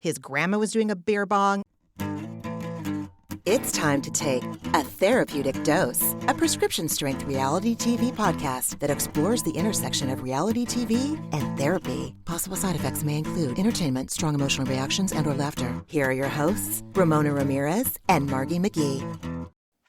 his grandma was doing a beer bong. It's time to take A Therapeutic Dose, a prescription-strength reality TV podcast that explores the intersection of reality TV and therapy. Possible side effects may include entertainment, strong emotional reactions, and/or laughter. Here are your hosts, Ramona Ramirez and Margie McGee.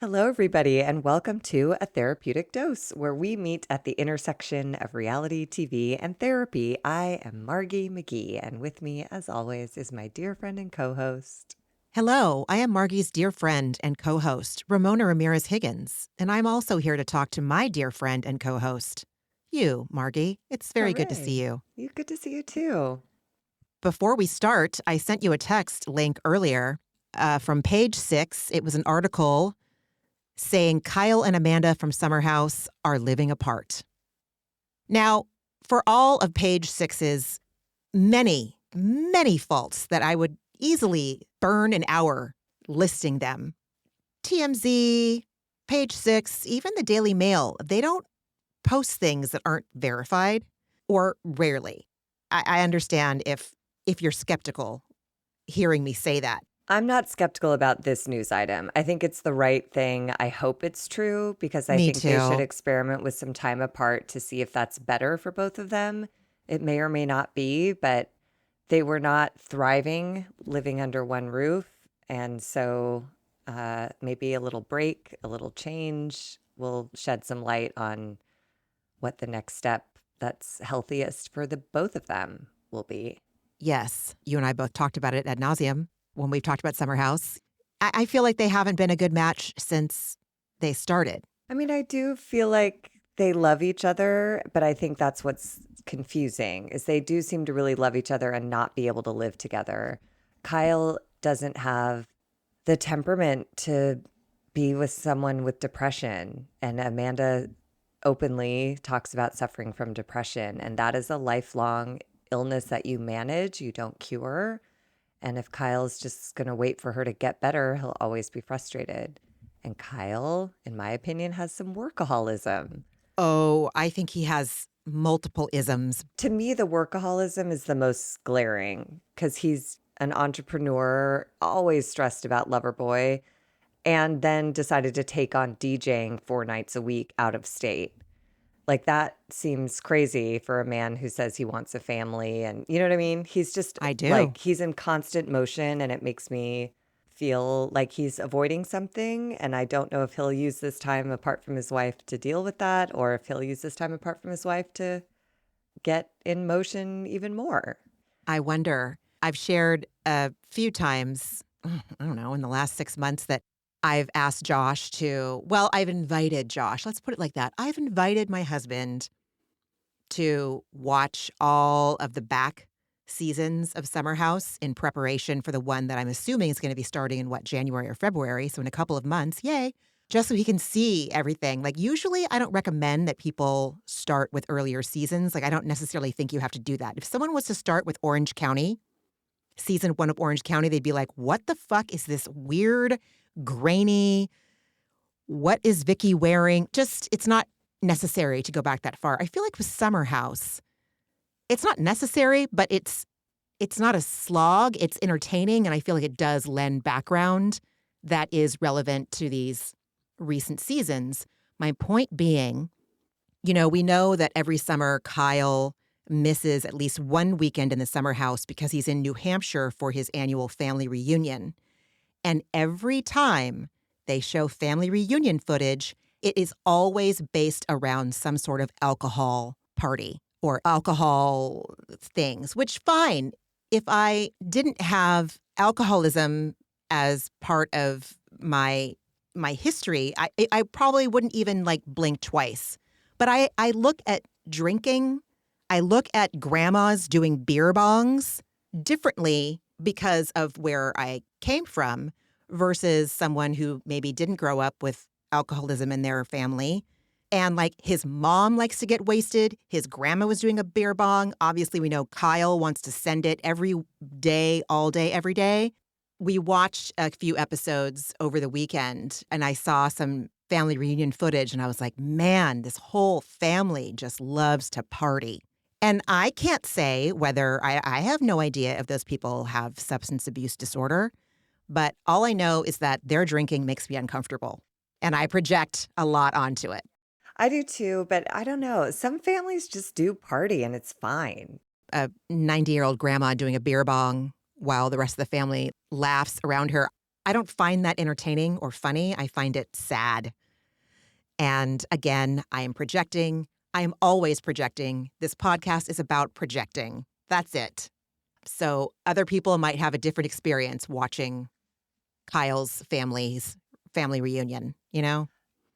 Hello, everybody, and welcome to A Therapeutic Dose, where we meet at the intersection of reality TV and therapy. I am Margie McGee, and with me, as always, is my dear friend and co-host. Hello, I am Margie's dear friend and co-host, Ramona Ramirez Higgins, and I'm also here to talk to my dear friend and co-host, you, Margie. It's very good to see you. Good to see you, too. Before we start, I sent you a text link earlier from page 6. It was an article saying Kyle and Amanda from Summer House are living apart. Now, for all of page 6's many faults that I would easily burn an hour listing them, TMZ, page 6, even the Daily Mail, they don't post things that aren't verified, or rarely. I understand if you're skeptical hearing me say that. I'm not skeptical about this news item. I think it's the right thing. I hope it's true because I Me think too. they should experiment with some time apart to see if that's better for both of them. It may or may not be, but they were not thriving living under one roof. And so maybe a little break, a little change will shed some light on what the next step that's healthiest for the both of them will be. Yes, you and I both talked about it ad nauseum when we've talked about Summer House. I feel like they haven't been a good match since they started. I mean, I do feel like they love each other, but I think that's what's confusing is they do seem to really love each other and not be able to live together. Kyle doesn't have the temperament to be with someone with depression, and Amanda openly talks about suffering from depression, and that is a lifelong illness that you manage, you don't cure. And if Kyle's just going to wait for her to get better, he'll always be frustrated. And Kyle, in my opinion, has some workaholism. Oh, I think he has multiple isms. To me, the workaholism is the most glaring because he's an entrepreneur, always stressed about Loverboy, and then decided to take on DJing 4 nights a week out of state. Like, that seems crazy for a man who says he wants a family. And you know what I mean? He's just, I do. like, he's in constant motion, and it makes me feel like he's avoiding something. And I don't know if he'll use this time apart from his wife to deal with that, or if he'll use this time apart from his wife to get in motion even more. I wonder. I've shared a few times, I don't know, in the last 6 months that I've asked Josh I've invited Josh. Let's put it like that. I've invited my husband to watch all of the back seasons of Summer House in preparation for the one that I'm assuming is going to be starting in January or February. So in a couple of months, yay, just so he can see everything. Like, usually I don't recommend that people start with earlier seasons. Like, I don't necessarily think you have to do that. If someone was to start with Orange County, season 1 of Orange County, they'd be like, what the fuck is this weird, grainy, what is Vicky wearing? Just, it's not necessary to go back that far. I feel like with Summer House, it's not necessary, but it's not a slog. It's entertaining, and I feel like it does lend background that is relevant to these recent seasons. My point being, we know that every summer Kyle misses at least one weekend in the Summer House because he's in New Hampshire for his annual family reunion. And every time they show family reunion footage, it is always based around some sort of alcohol party or alcohol things, which fine. If I didn't have alcoholism as part of my history, I probably wouldn't even blink twice. But I look at drinking, I look at grandmas doing beer bongs differently because of where I came from versus someone who maybe didn't grow up with alcoholism in their family. And his mom likes to get wasted. His grandma was doing a beer bong. Obviously, we know Kyle wants to send it every day, all day, every day. We watched a few episodes over the weekend, and I saw some family reunion footage, and I was like, man, this whole family just loves to party. And I can't say whether I have no idea if those people have substance abuse disorder, but all I know is that their drinking makes me uncomfortable. And I project a lot onto it. I do too, but I don't know. Some families just do party and it's fine. A 90-year-old grandma doing a beer bong while the rest of the family laughs around her. I don't find that entertaining or funny. I find it sad. And again, I am projecting. I am always projecting. This podcast is about projecting. That's it. So other people might have a different experience watching Kyle's family reunion, you know?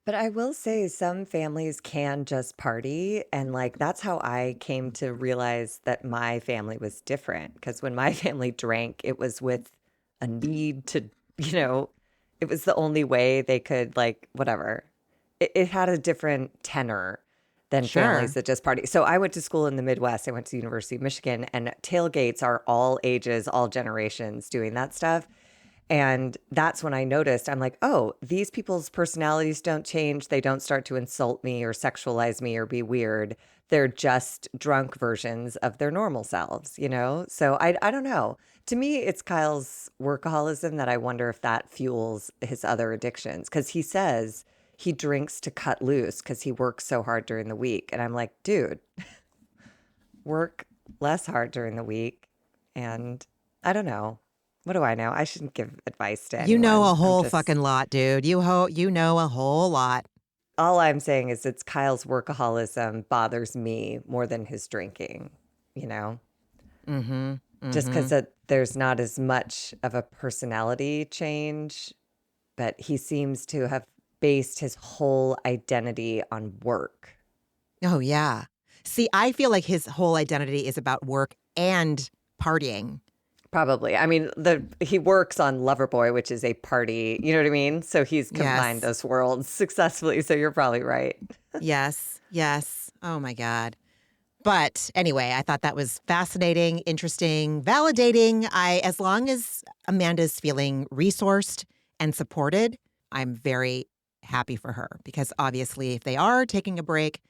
But I will say some families can just party. And like, that's how I came to realize that my family was different. Because when my family drank, it was with a need to, you know, it was the only way they could, like, whatever. It had a different tenor than families Sure. that just party. So I went to school in the Midwest. I went to the University of Michigan, and tailgates are all ages, all generations doing that stuff. And that's when I noticed, I'm like, oh, these people's personalities don't change. They don't start to insult me or sexualize me or be weird. They're just drunk versions of their normal selves, you know? So I don't know. To me, it's Kyle's workaholism that I wonder if that fuels his other addictions. Because he says he drinks to cut loose because he works so hard during the week. And I'm like, dude, work less hard during the week. And I don't know. What do I know? I shouldn't give advice to You know anyone. a whole fucking lot, dude. You know a whole lot. All I'm saying is it's Kyle's workaholism bothers me more than his drinking, you know? Mm-hmm. Just Mm-hmm. because there's not as much of a personality change, but he seems to have based his whole identity on work. Oh, yeah. See, I feel like his whole identity is about work and partying. Probably. I mean, he works on Loverboy, which is a party. You know what I mean? So he's combined Yes. those worlds successfully. So you're probably right. Yes. Yes. Oh, my God. But anyway, I thought that was fascinating, interesting, validating. As long as Amanda's feeling resourced and supported, I'm very happy for her because obviously if they are taking a break,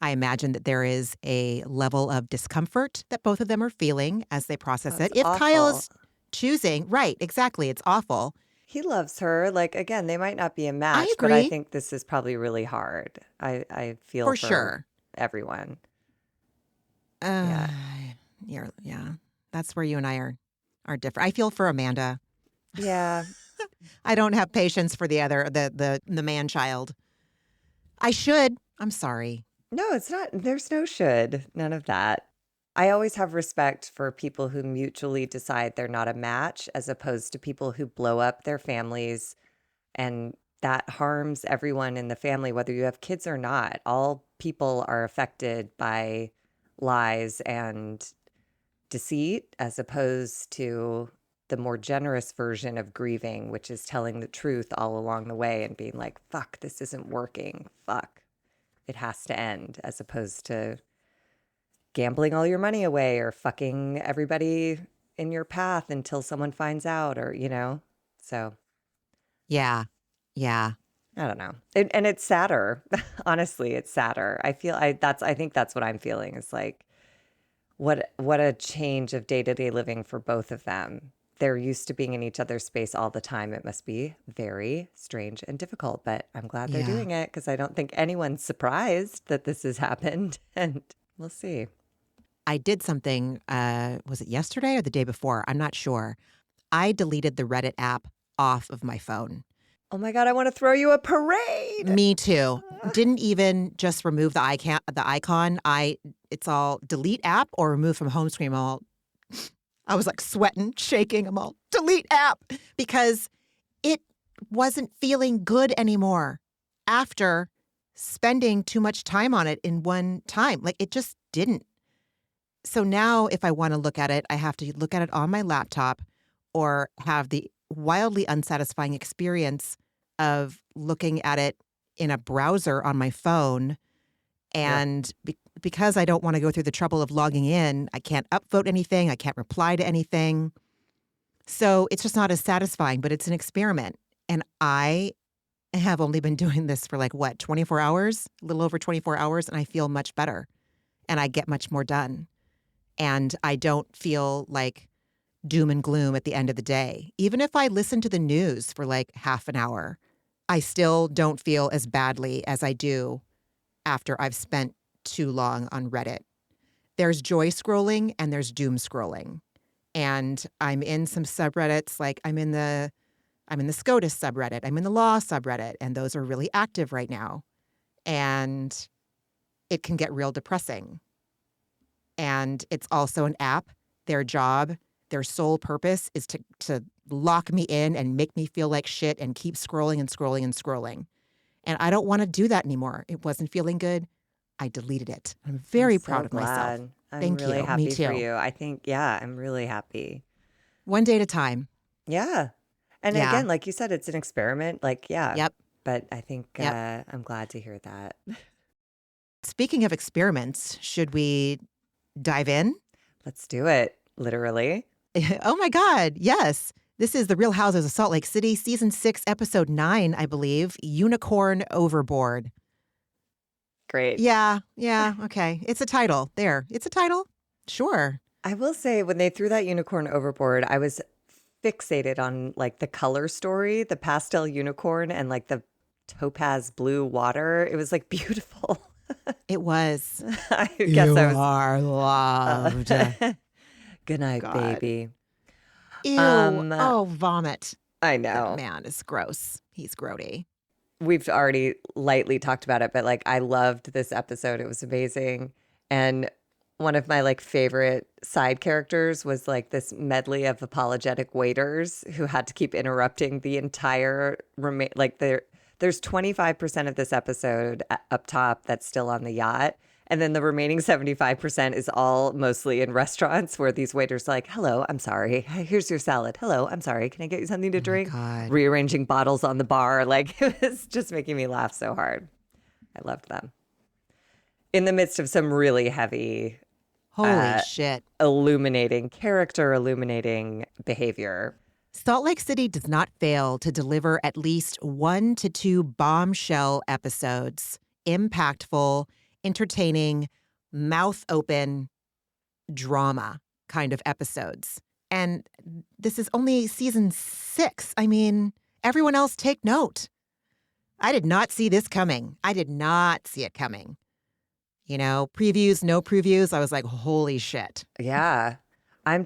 I imagine that there is a level of discomfort that both of them are feeling as they process it. That's If Kyle awful. is choosing, right, exactly, it's awful. He loves her. Like, again, they might not be a I match, but I agree, think this is probably really hard. I feel for for sure. everyone. Uh, Yeah. yeah, that's where you and I are different. I feel for Amanda. Yeah. I don't have patience for the other, the man child. I should. I'm sorry. No, it's not. There's no should. None of that. I always have respect for people who mutually decide they're not a match as opposed to people who blow up their families and that harms everyone in the family, whether you have kids or not. All people are affected by lies and deceit as opposed to the more generous version of grieving, which is telling the truth all along the way and being like, fuck, this isn't working. Fuck, it has to end, as opposed to gambling all your money away or fucking everybody in your path until someone finds out or, you know? So Yeah. Yeah. I don't know. And it's sadder. Honestly, it's sadder. I think that's what I'm feeling is like, what a change of day-to-day living for both of them. They're used to being in each other's space all the time. It must be very strange and difficult, but I'm glad they're Yeah. doing it because I don't think anyone's surprised that this has happened. And we'll see. I did something, was it yesterday or the day before? I'm not sure. I deleted the Reddit app off of my phone. Oh my God, I want to throw you a parade. Me too. Didn't even just remove the icon. It's all delete app or remove from home screen. I was like sweating, shaking. I'm all delete app because it wasn't feeling good anymore after spending too much time on it in one time. Like it just didn't. So now if I want to look at it, I have to look at it on my laptop or have the wildly unsatisfying experience of looking at it in a browser on my phone. Yeah. And because I don't want to go through the trouble of logging in, I can't upvote anything. I can't reply to anything. So it's just not as satisfying, but it's an experiment. And I have only been doing this for 24 hours, a little over 24 hours, and I feel much better. and I get much more done. And I don't feel like doom and gloom at the end of the day. Even if I listen to the news for like half an hour, I still don't feel as badly as I do after I've spent too long on Reddit. There's joy scrolling and there's doom scrolling. And I'm in some subreddits, like I'm in the SCOTUS subreddit, I'm in the law subreddit, and those are really active right now. And it can get real depressing. And it's also an app. Their job, their sole purpose is to lock me in and make me feel like shit and keep scrolling and scrolling and scrolling. And I don't want to do that anymore. It wasn't feeling good. I deleted it. I'm very proud of myself. I'm Thank really you. Me happy for too. you. I think, yeah, I'm really happy. One day at a time. Yeah. And Yeah. again, like you said, it's an experiment. Like, yeah. Yep. But I think Yep. I'm glad to hear that. Speaking of experiments, should we dive in? Let's do it. Literally. Oh my God. Yes. This is The Real Housewives of Salt Lake City, season 6, episode 9, I believe. Unicorn Overboard. Great. Yeah. Yeah. Okay. It's a title. There. It's a title. Sure. I will say when they threw that unicorn overboard, I was fixated on like the color story, the pastel unicorn and like the topaz blue water. It was like beautiful. It was. I guess You I was. are loved. Good night, God. baby. Ew. Oh, vomit. I That know. man is gross. He's grody. We've already lightly talked about it, but like I loved this episode. It was amazing. And one of my like favorite side characters was like this medley of apologetic waiters who had to keep interrupting the entire like there's 25% of this episode up top that's still on the yacht. And then the remaining 75% is all mostly in restaurants where these waiters are like, hello, I'm sorry. Here's your salad. Hello, I'm sorry. Can I get you something to drink? God. Rearranging bottles on the bar. Like it was just making me laugh so hard. I loved them. In the midst of some really heavy, Holy shit. character illuminating behavior. Salt Lake City does not fail to deliver at least 1 to 2 bombshell episodes, impactful, entertaining, mouth open drama kind of episodes. And this is only season 6. I mean, everyone else take note. I did not see this coming. I did not see it coming. You know, previews, no previews. I was like, holy shit. Yeah. I'm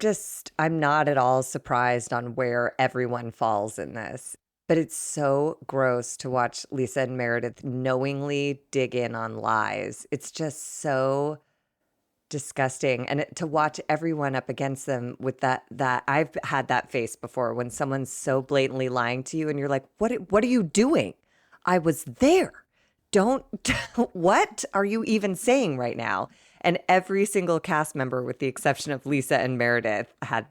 not at all surprised on where everyone falls in this. But it's so gross to watch Lisa and Meredith knowingly dig in on lies. It's just so disgusting. And to watch everyone up against them with that I've had that face before when someone's so blatantly lying to you and you're like, what are you doing? I was there. What are you even saying right now? And every single cast member, with the exception of Lisa and Meredith, had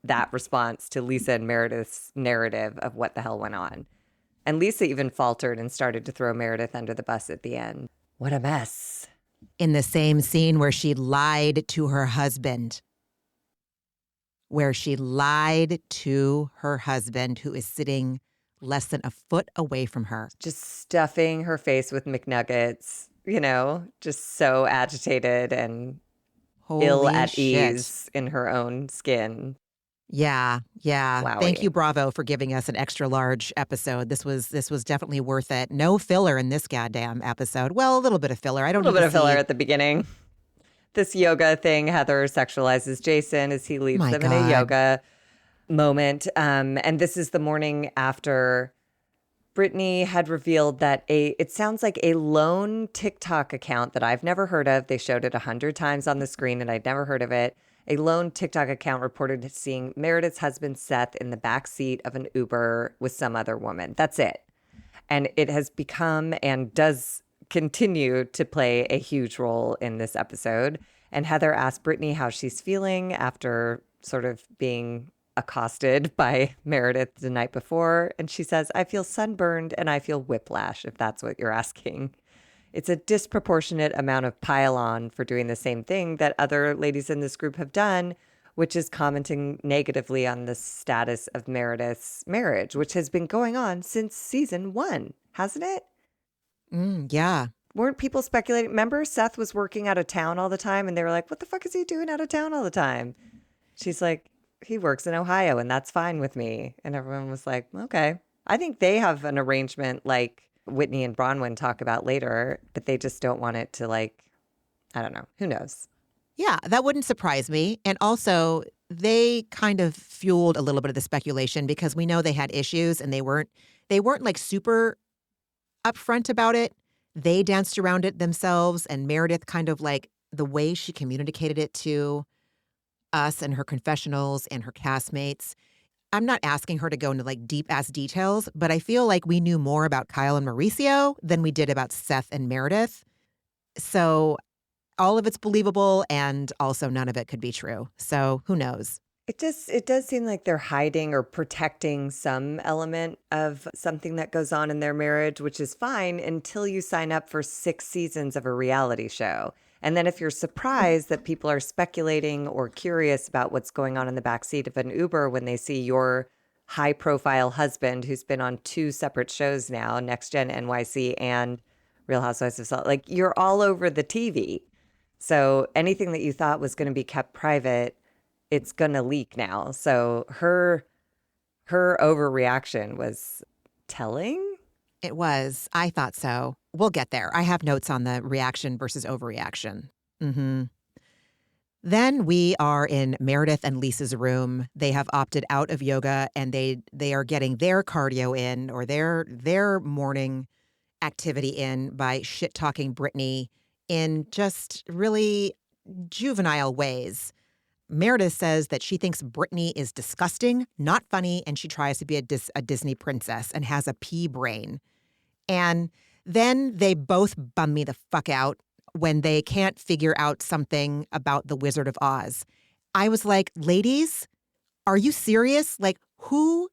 that response to Lisa and Meredith's narrative of what the hell went on. And Lisa even faltered and started to throw Meredith under the bus at the end. What a mess. In the same scene where she lied to her husband. Who is sitting less than a foot away from her. Just stuffing her face with McNuggets, just so agitated and ill at ease in her own skin. Yeah. Wowie. Thank you, Bravo, for giving us an extra large episode. This was definitely worth it. No filler in this goddamn episode. Well, a little bit of filler. A little bit of filler at the beginning. This yoga thing, Heather sexualizes Jason as he leads them in a yoga moment. And this is the morning after Brittany had revealed that it sounds like a lone TikTok account that I've never heard of. They showed it 100 times on the screen and I'd never heard of it. A lone TikTok account reported seeing Meredith's husband, Seth, in the back seat of an Uber with some other woman. That's it. And it has become and does continue to play a huge role in this episode. And Heather asked Brittany how she's feeling after sort of being accosted by Meredith the night before. And she says, I feel sunburned and I feel whiplash, if that's what you're asking. It's a disproportionate amount of pile on for doing the same thing that other ladies in this group have done, which is commenting negatively on the status of Meredith's marriage, which has been going on since season 1, hasn't it? Yeah. weren't people speculating? Remember, Seth was working out of town all the time, and they were like, "What the fuck is he doing out of town all the time?" She's like, "He works in Ohio, and that's fine with me." And everyone was like, "Okay." I think they have an arrangement like Whitney and Bronwyn talk about later, but they just don't want it to like, I don't know. Who knows? Yeah, that wouldn't surprise me. And also, they kind of fueled a little bit of the speculation because we know they had issues and they weren't like super upfront about it. They danced around it themselves, and Meredith kind of like the way she communicated it to us and her confessionals and her castmates. I'm not asking her to go into like deep ass details, but I feel like we knew more about Kyle and Mauricio than we did about Seth and Meredith. So all of it's believable, and also none of it could be true. So who knows? It does seem like they're hiding or protecting some element of something that goes on in their marriage, which is fine until you sign up for 6 seasons of a reality show. And then if you're surprised that people are speculating or curious about what's going on in the backseat of an Uber when they see your high profile husband who's been on 2 separate shows now, Next Gen NYC and Real Housewives of Salt, like you're all over the TV. So anything that you thought was going to be kept private, it's going to leak now. So her overreaction was telling. It was. I thought so. We'll get there. I have notes on the reaction versus overreaction. Hmm. Then we are in Meredith and Lisa's room. They have opted out of yoga, and they are getting their cardio in, or their morning activity in, by shit talking Brittany in just really juvenile ways. Meredith says that she thinks Brittany is disgusting, not funny, and she tries to be a Disney princess and has a pea brain. And then they both bum me the fuck out when they can't figure out something about the Wizard of Oz. I was like, ladies, are you serious? Like, who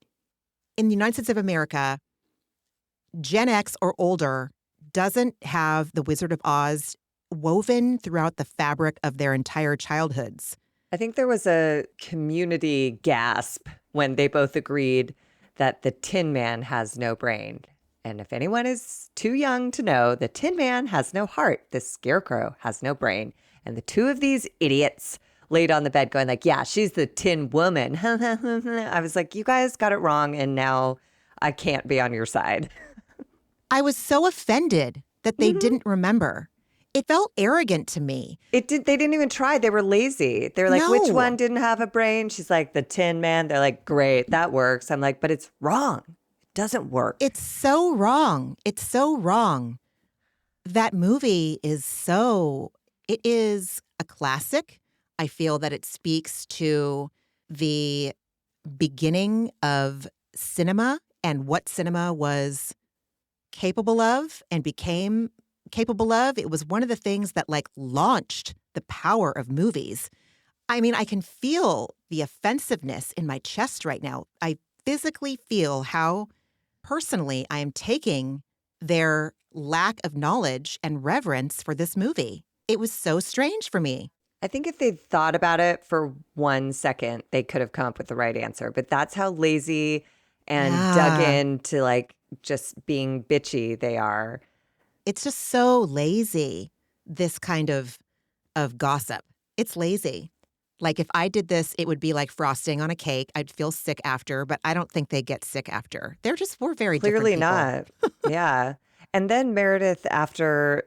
in the United States of America, Gen X or older, doesn't have the Wizard of Oz woven throughout the fabric of their entire childhoods? I think there was a community gasp when they both agreed that the Tin Man has no brain. And if anyone is too young to know, the Tin Man has no heart. The Scarecrow has no brain. And the two of these idiots laid on the bed going like, yeah, she's the Tin Woman. I was like, you guys got it wrong, and now I can't be on your side. I was so offended that they didn't remember. It felt arrogant to me. They didn't even try. They were lazy. They were like, which No. one didn't have a brain? She's like, the Tin Man. They're like, great, that works. I'm like, but it's wrong. It doesn't work. It's so wrong. It's so wrong. That movie it is a classic. I feel that it speaks to the beginning of cinema and what cinema was capable of and became capable of. It was one of the things that like launched the power of movies. I mean, I can feel the offensiveness in my chest right now. I physically feel how personally I am taking their lack of knowledge and reverence for this movie. It was so strange for me. I think if they'd thought about it for 1 second, they could have come up with the right answer. But that's how lazy and dug Yeah. into like just being bitchy they are. It's just so lazy, this kind of gossip. It's lazy. Like if I did this, it would be like frosting on a cake. I'd feel sick after, but I don't think they get sick after. We're very Clearly different people. not. Yeah. And then Meredith, after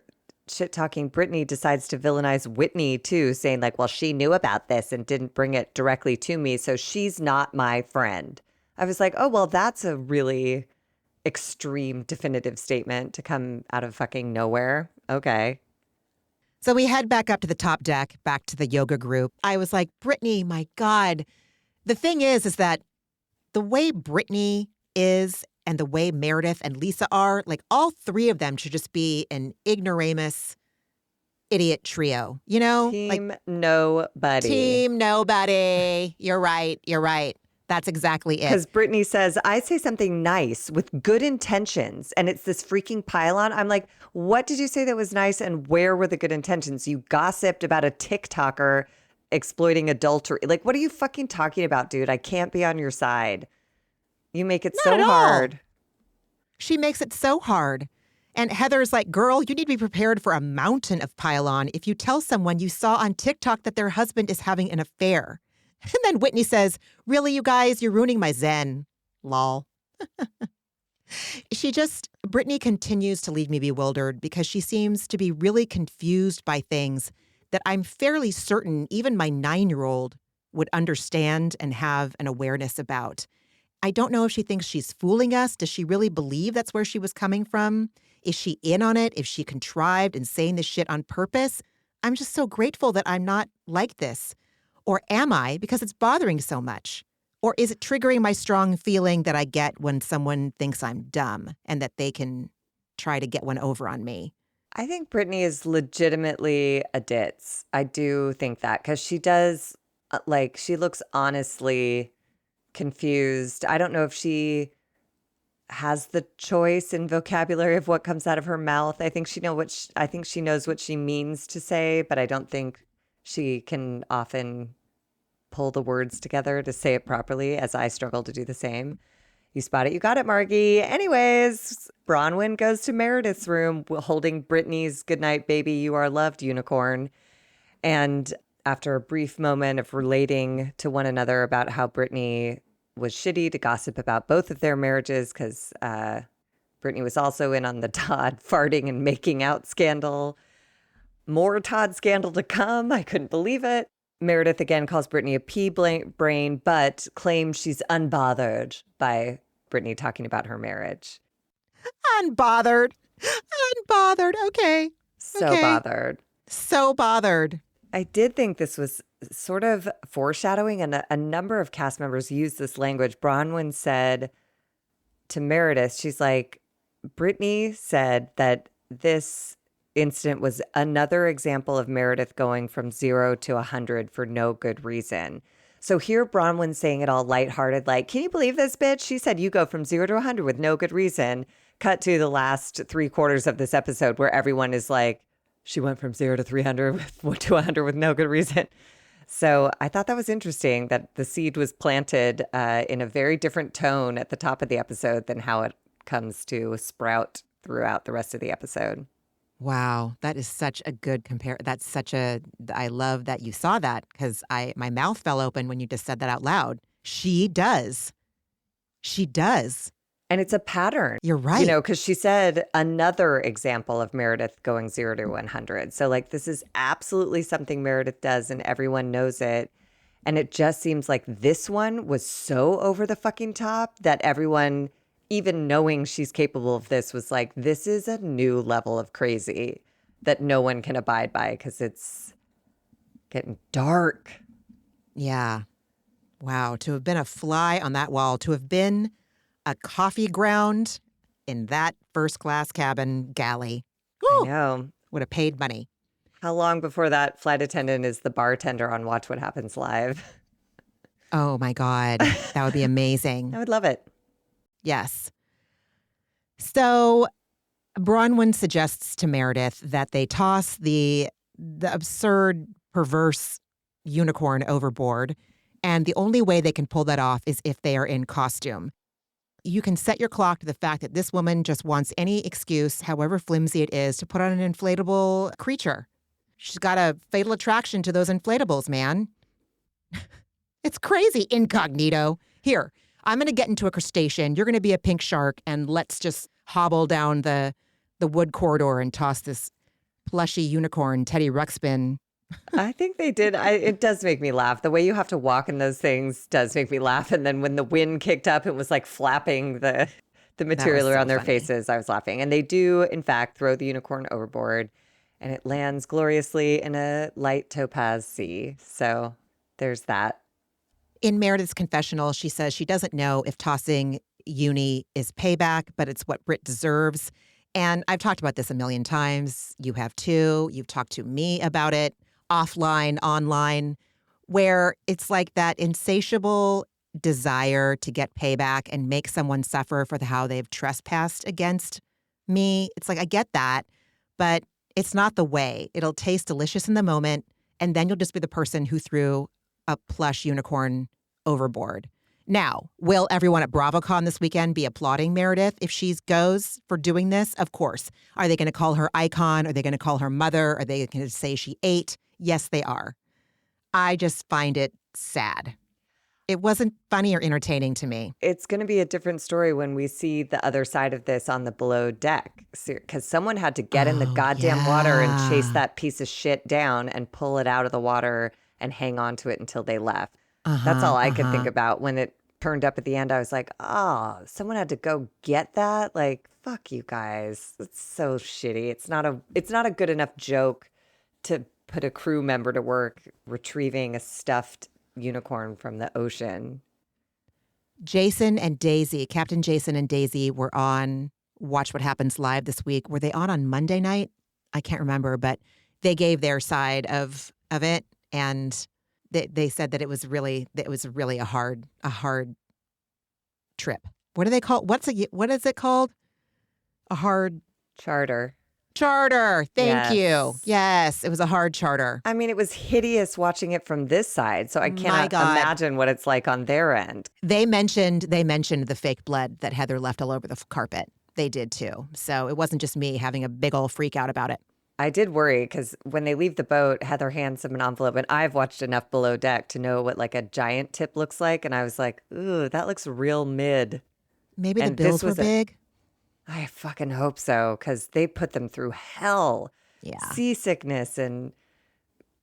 shit talking Brittany, decides to villainize Whitney too, saying like, well, she knew about this and didn't bring it directly to me, so she's not my friend. I was like, oh, well, that's a really extreme definitive statement to come out of fucking nowhere. Okay. So we head back up to the top deck, back to the yoga group. I was like, Brittany, my God. The thing is that the way Brittany is and the way Meredith and Lisa are, like all three of them should just be an ignoramus idiot trio, you know? Team nobody. Team nobody. You're right. You're right. That's exactly it. Because Brittany says, I say something nice with good intentions, and it's this freaking pylon. I'm like, what did you say that was nice, and where were the good intentions? You gossiped about a TikToker exploiting adultery. Like, what are you fucking talking about, dude? I can't be on your side. You make it Not so at all. hard. She makes it so hard. And Heather's like, girl, you need to be prepared for a mountain of pile-on if you tell someone you saw on TikTok that their husband is having an affair. And then Whitney says, really, you guys, you're ruining my zen. Lol. Brittany continues to leave me bewildered because she seems to be really confused by things that I'm fairly certain even my 9-year-old would understand and have an awareness about. I don't know if she thinks she's fooling us. Does she really believe that's where she was coming from? Is she in on it? Is she contrived and saying this shit on purpose? I'm just so grateful that I'm not like this. Or am I, because it's bothering so much? Or is it triggering my strong feeling that I get when someone thinks I'm dumb and that they can try to get one over on me? I think Brittany is legitimately a ditz. I do think that because she does, she looks honestly confused. I don't know if she has the choice in vocabulary of what comes out of her mouth. I think she knows what she means to say, but I don't think she can often pull the words together to say it properly, as I struggle to do the same. You spot it, you got it, Margie. Anyways, Bronwyn goes to Meredith's room holding Brittany's "Goodnight, Baby, You Are Loved" unicorn. And after a brief moment of relating to one another about how Brittany was shitty to gossip about both of their marriages, because Brittany was also in on the Todd farting and making out scandal. More Todd scandal to come. I couldn't believe it. Meredith again calls Brittany a pea brain, but claims she's unbothered by Brittany talking about her marriage. Unbothered. Unbothered. Okay. So bothered. So bothered. I did think this was sort of foreshadowing, and a number of cast members used this language. Bronwyn said to Meredith, she's like, Brittany said that this incident was another example of Meredith going from 0 to 100 for no good reason. So here Bronwyn saying it all lighthearted, like, can you believe this bitch? She said you go from 0 to 100 with no good reason. Cut to the last 3/4 of this episode where everyone is like, she went from 0 to 300 to 100 with no good reason. So I thought that was interesting that the seed was planted in a very different tone at the top of the episode than how it comes to sprout throughout the rest of the episode. Wow, that is such a good I love that you saw that because my mouth fell open when you just said that out loud. She does. She does. And it's a pattern. You're right. Because she said another example of Meredith going 0 to 100. So this is absolutely something Meredith does and everyone knows it. And it just seems like this one was so over the fucking top that everyone, even knowing she's capable of this, was like, this is a new level of crazy that no one can abide by because it's getting dark. Yeah. Wow. To have been a fly on that wall, to have been a coffee ground in that first-class cabin galley. Woo! I know. Would have paid money. How long before that flight attendant is the bartender on Watch What Happens Live? Oh, my God. That would be amazing. I would love it. Yes. So Bronwyn suggests to Meredith that they toss the absurd, perverse unicorn overboard, and the only way they can pull that off is if they are in costume. You can set your clock to the fact that this woman just wants any excuse, however flimsy it is, to put on an inflatable creature. She's got a fatal attraction to those inflatables, man. It's crazy, incognito. Here, I'm going to get into a crustacean. You're going to be a pink shark, and let's just hobble down the wood corridor and toss this plushy unicorn, Teddy Ruxpin. I think they did. It does make me laugh. The way you have to walk in those things does make me laugh. And then when the wind kicked up, it was like flapping the material around their faces. I was laughing. And they do, in fact, throw the unicorn overboard, and it lands gloriously in a light topaz sea. So there's that. In Meredith's confessional, she says she doesn't know if tossing Uni is payback, but it's what Britt deserves. And I've talked about this a million times. You have too. You've talked to me about it, offline, online, where it's like that insatiable desire to get payback and make someone suffer for how they've trespassed against me. It's like, I get that, but it's not the way. It'll taste delicious in the moment, and then you'll just be the person who threw a plush unicorn overboard. Now, will everyone at BravoCon this weekend be applauding Meredith if she goes for doing this? Of course. Are they going to call her icon? Are they going to call her mother? Are they going to say she ate? Yes, they are. I just find it sad. It wasn't funny or entertaining to me. It's going to be a different story when we see the other side of this on the below deck. Because someone had to get in the Oh, goddamn water and chase yeah. that piece of shit down and pull it out of the water and hang on to it until they left. That's Uh-huh, all I could think uh-huh. about. When it turned up at the end, I was like, oh, someone had to go get that? Like, fuck you guys. It's so shitty. It's not a good enough joke to put a crew member to work retrieving a stuffed unicorn from the ocean. Jason and Daisy, Captain Jason and Daisy were on Watch What Happens Live this week. Were they on Monday night? I can't remember, but they gave their side of it, and they said that it was really a hard trip. What do they call? What is it called? A hard Charter. charter. Thank you. Yes. Yes, it was a hard charter. I mean, it was hideous watching it from this side, so I My cannot God. imagine what it's like on their end. They mentioned the fake blood that Heather left all over the carpet. They did too. So it wasn't just me having a big old freak out about it. I did worry because when they leave the boat, Heather hands them an envelope, and I've watched enough Below Deck to know what like a giant tip looks like, and I was like, ooh, that looks real mid. Maybe the And bills this were was big. I fucking hope so, because they put them through hell. Yeah. Seasickness and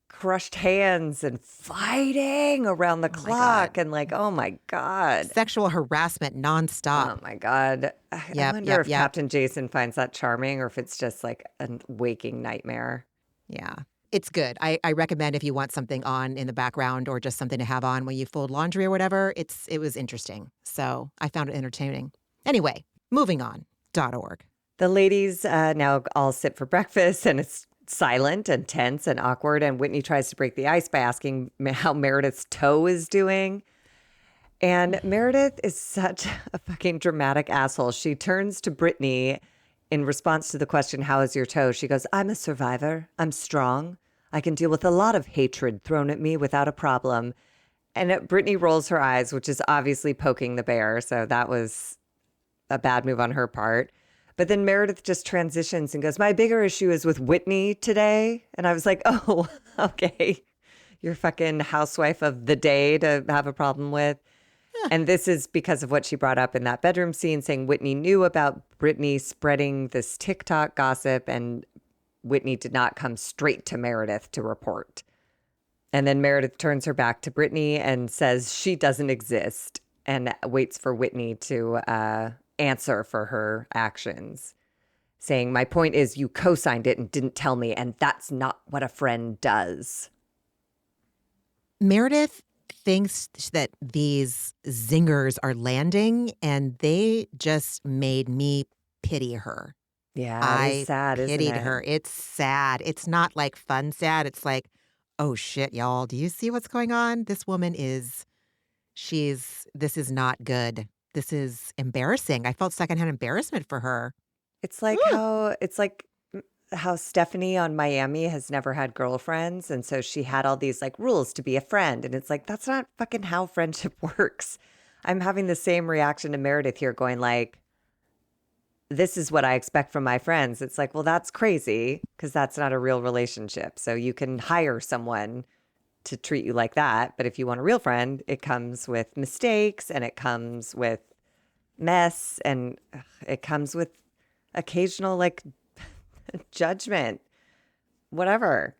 crushed hands and fighting around the Oh my clock. God. And like, oh my God. Sexual harassment nonstop. Oh my God. I Yep, wonder yep, if yep. Captain Jason finds that charming or if it's just like a waking nightmare. Yeah. It's good. I recommend if you want something on in the background or just something to have on when you fold laundry or whatever. It was interesting. So I found it entertaining. Anyway, moving on. .org. The ladies now all sit for breakfast and it's silent and tense and awkward. And Whitney tries to break the ice by asking how Meredith's toe is doing. And Meredith is such a fucking dramatic asshole. She turns to Brittany in response to the question, how is your toe? She goes, I'm a survivor. I'm strong. I can deal with a lot of hatred thrown at me without a problem. And Brittany rolls her eyes, which is obviously poking the bear. So that was a bad move on her part. But then Meredith just transitions and goes, my bigger issue is with Whitney today. And I was like, oh, okay. You're fucking housewife of the day to have a problem with. And this is because of what she brought up in that bedroom scene, saying Whitney knew about Brittany spreading this TikTok gossip and Whitney did not come straight to Meredith to report. And then Meredith turns her back to Brittany and says she doesn't exist and waits for Whitney to answer for her actions, saying, my point is you co-signed it and didn't tell me, and that's not what a friend does. Meredith thinks that these zingers are landing, and they just made me pity her. Yeah, it is sad, isn't pitied it? her. It's sad. It's not like fun sad. It's like, oh shit, y'all. Do you see what's going on? This woman this is not good. This is embarrassing. I felt secondhand embarrassment for her. It's like Ooh. how Stephanie on Miami has never had girlfriends. And so she had all these like rules to be a friend. And it's like, that's not fucking how friendship works. I'm having the same reaction to Meredith here going like, this is what I expect from my friends. It's like, well, that's crazy because that's not a real relationship. So you can hire someone to treat you like that. But if you want a real friend, it comes with mistakes and it comes with mess and it comes with occasional like judgment, whatever.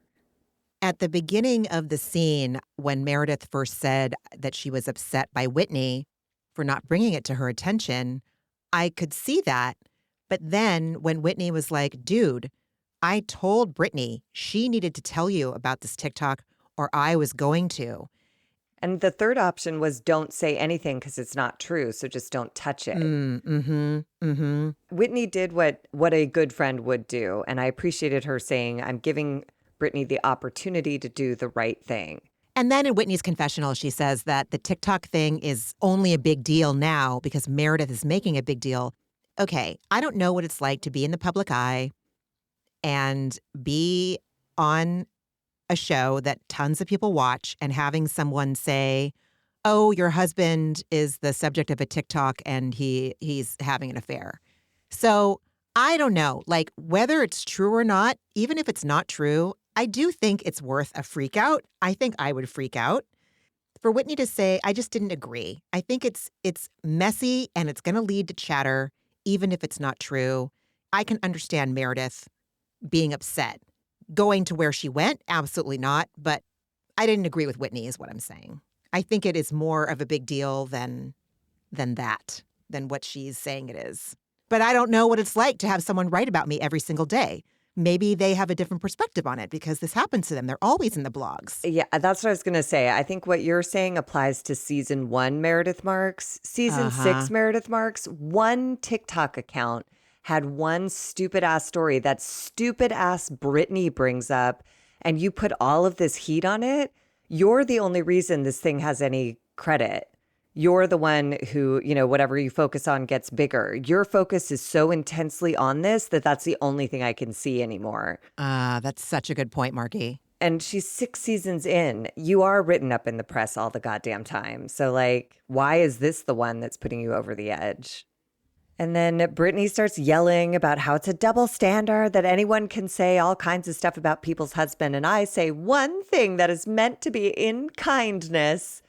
At the beginning of the scene, when Meredith first said that she was upset by Whitney for not bringing it to her attention, I could see that. But then when Whitney was like, dude, I told Brittany she needed to tell you about this TikTok or I was going to. And the third option was don't say anything because it's not true. So just don't touch it. Whitney did what a good friend would do. And I appreciated her saying, I'm giving Brittany the opportunity to do the right thing. And then in Whitney's confessional, she says that the TikTok thing is only a big deal now because Meredith is making a big deal. Okay, I don't know what it's like to be in the public eye and be on a show that tons of people watch and having someone say, oh, your husband is the subject of a TikTok and he's having an affair. So I don't know, like whether it's true or not, even if it's not true, I do think it's worth a freak out. I think I would freak out. For Whitney to say, I just didn't agree. I think it's messy and it's going to lead to chatter, even if it's not true. I can understand Meredith being upset. Going to where she went, absolutely not. But I didn't agree with Whitney, is what I'm saying. I think it is more of a big deal than what she's saying it is. But I don't know what it's like to have someone write about me every single day. Maybe they have a different perspective on it because this happens to them. They're always in the blogs. Yeah, that's what I was going to say. I think what you're saying applies to season 1 Meredith Marks. Season 6 Meredith Marks, one TikTok account had one stupid ass story that stupid ass Brittany brings up, and you put all of this heat on it. You're the only reason this thing has any credit. You're the one who, whatever you focus on gets bigger. Your focus is so intensely on this that that's the only thing I can see anymore. That's such a good point, Marky. And she's 6 seasons in. You are written up in the press all the goddamn time. So, why is this the one that's putting you over the edge? And then Brittany starts yelling about how it's a double standard, that anyone can say all kinds of stuff about people's husband. And I say one thing that is meant to be in kindness.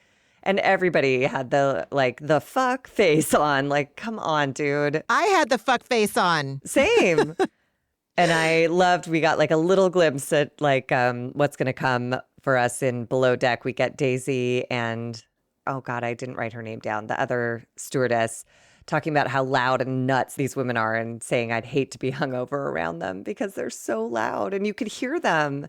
And everybody had the fuck face on. Like, come on, dude. I had the fuck face on. Same. And I loved, we got a little glimpse at what's going to come for us in Below Deck. We get Daisy and, oh God, I didn't write her name down, the other stewardess, talking about how loud and nuts these women are and saying I'd hate to be hungover around them because they're so loud and you could hear them.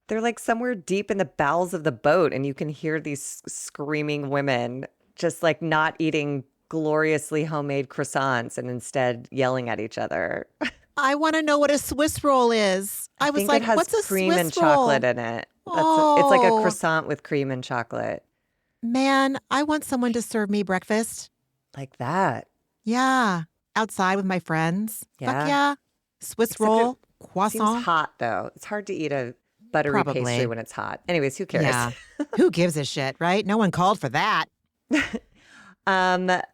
They're somewhere deep in the bowels of the boat and you can hear these screaming women just not eating gloriously homemade croissants and instead yelling at each other. I want to know what a Swiss roll is. I was think like, it has what's a cream Swiss and roll? chocolate in it. It's like a croissant with cream and chocolate. Man, I want someone to serve me breakfast. Like that. Yeah. Outside with my friends. Yeah. Fuck yeah. Swiss Except roll, it croissant. Seems hot though. It's hard to eat a buttery pastry when it's hot. Anyways, who cares? Yeah. Who gives a shit, right? No one called for that.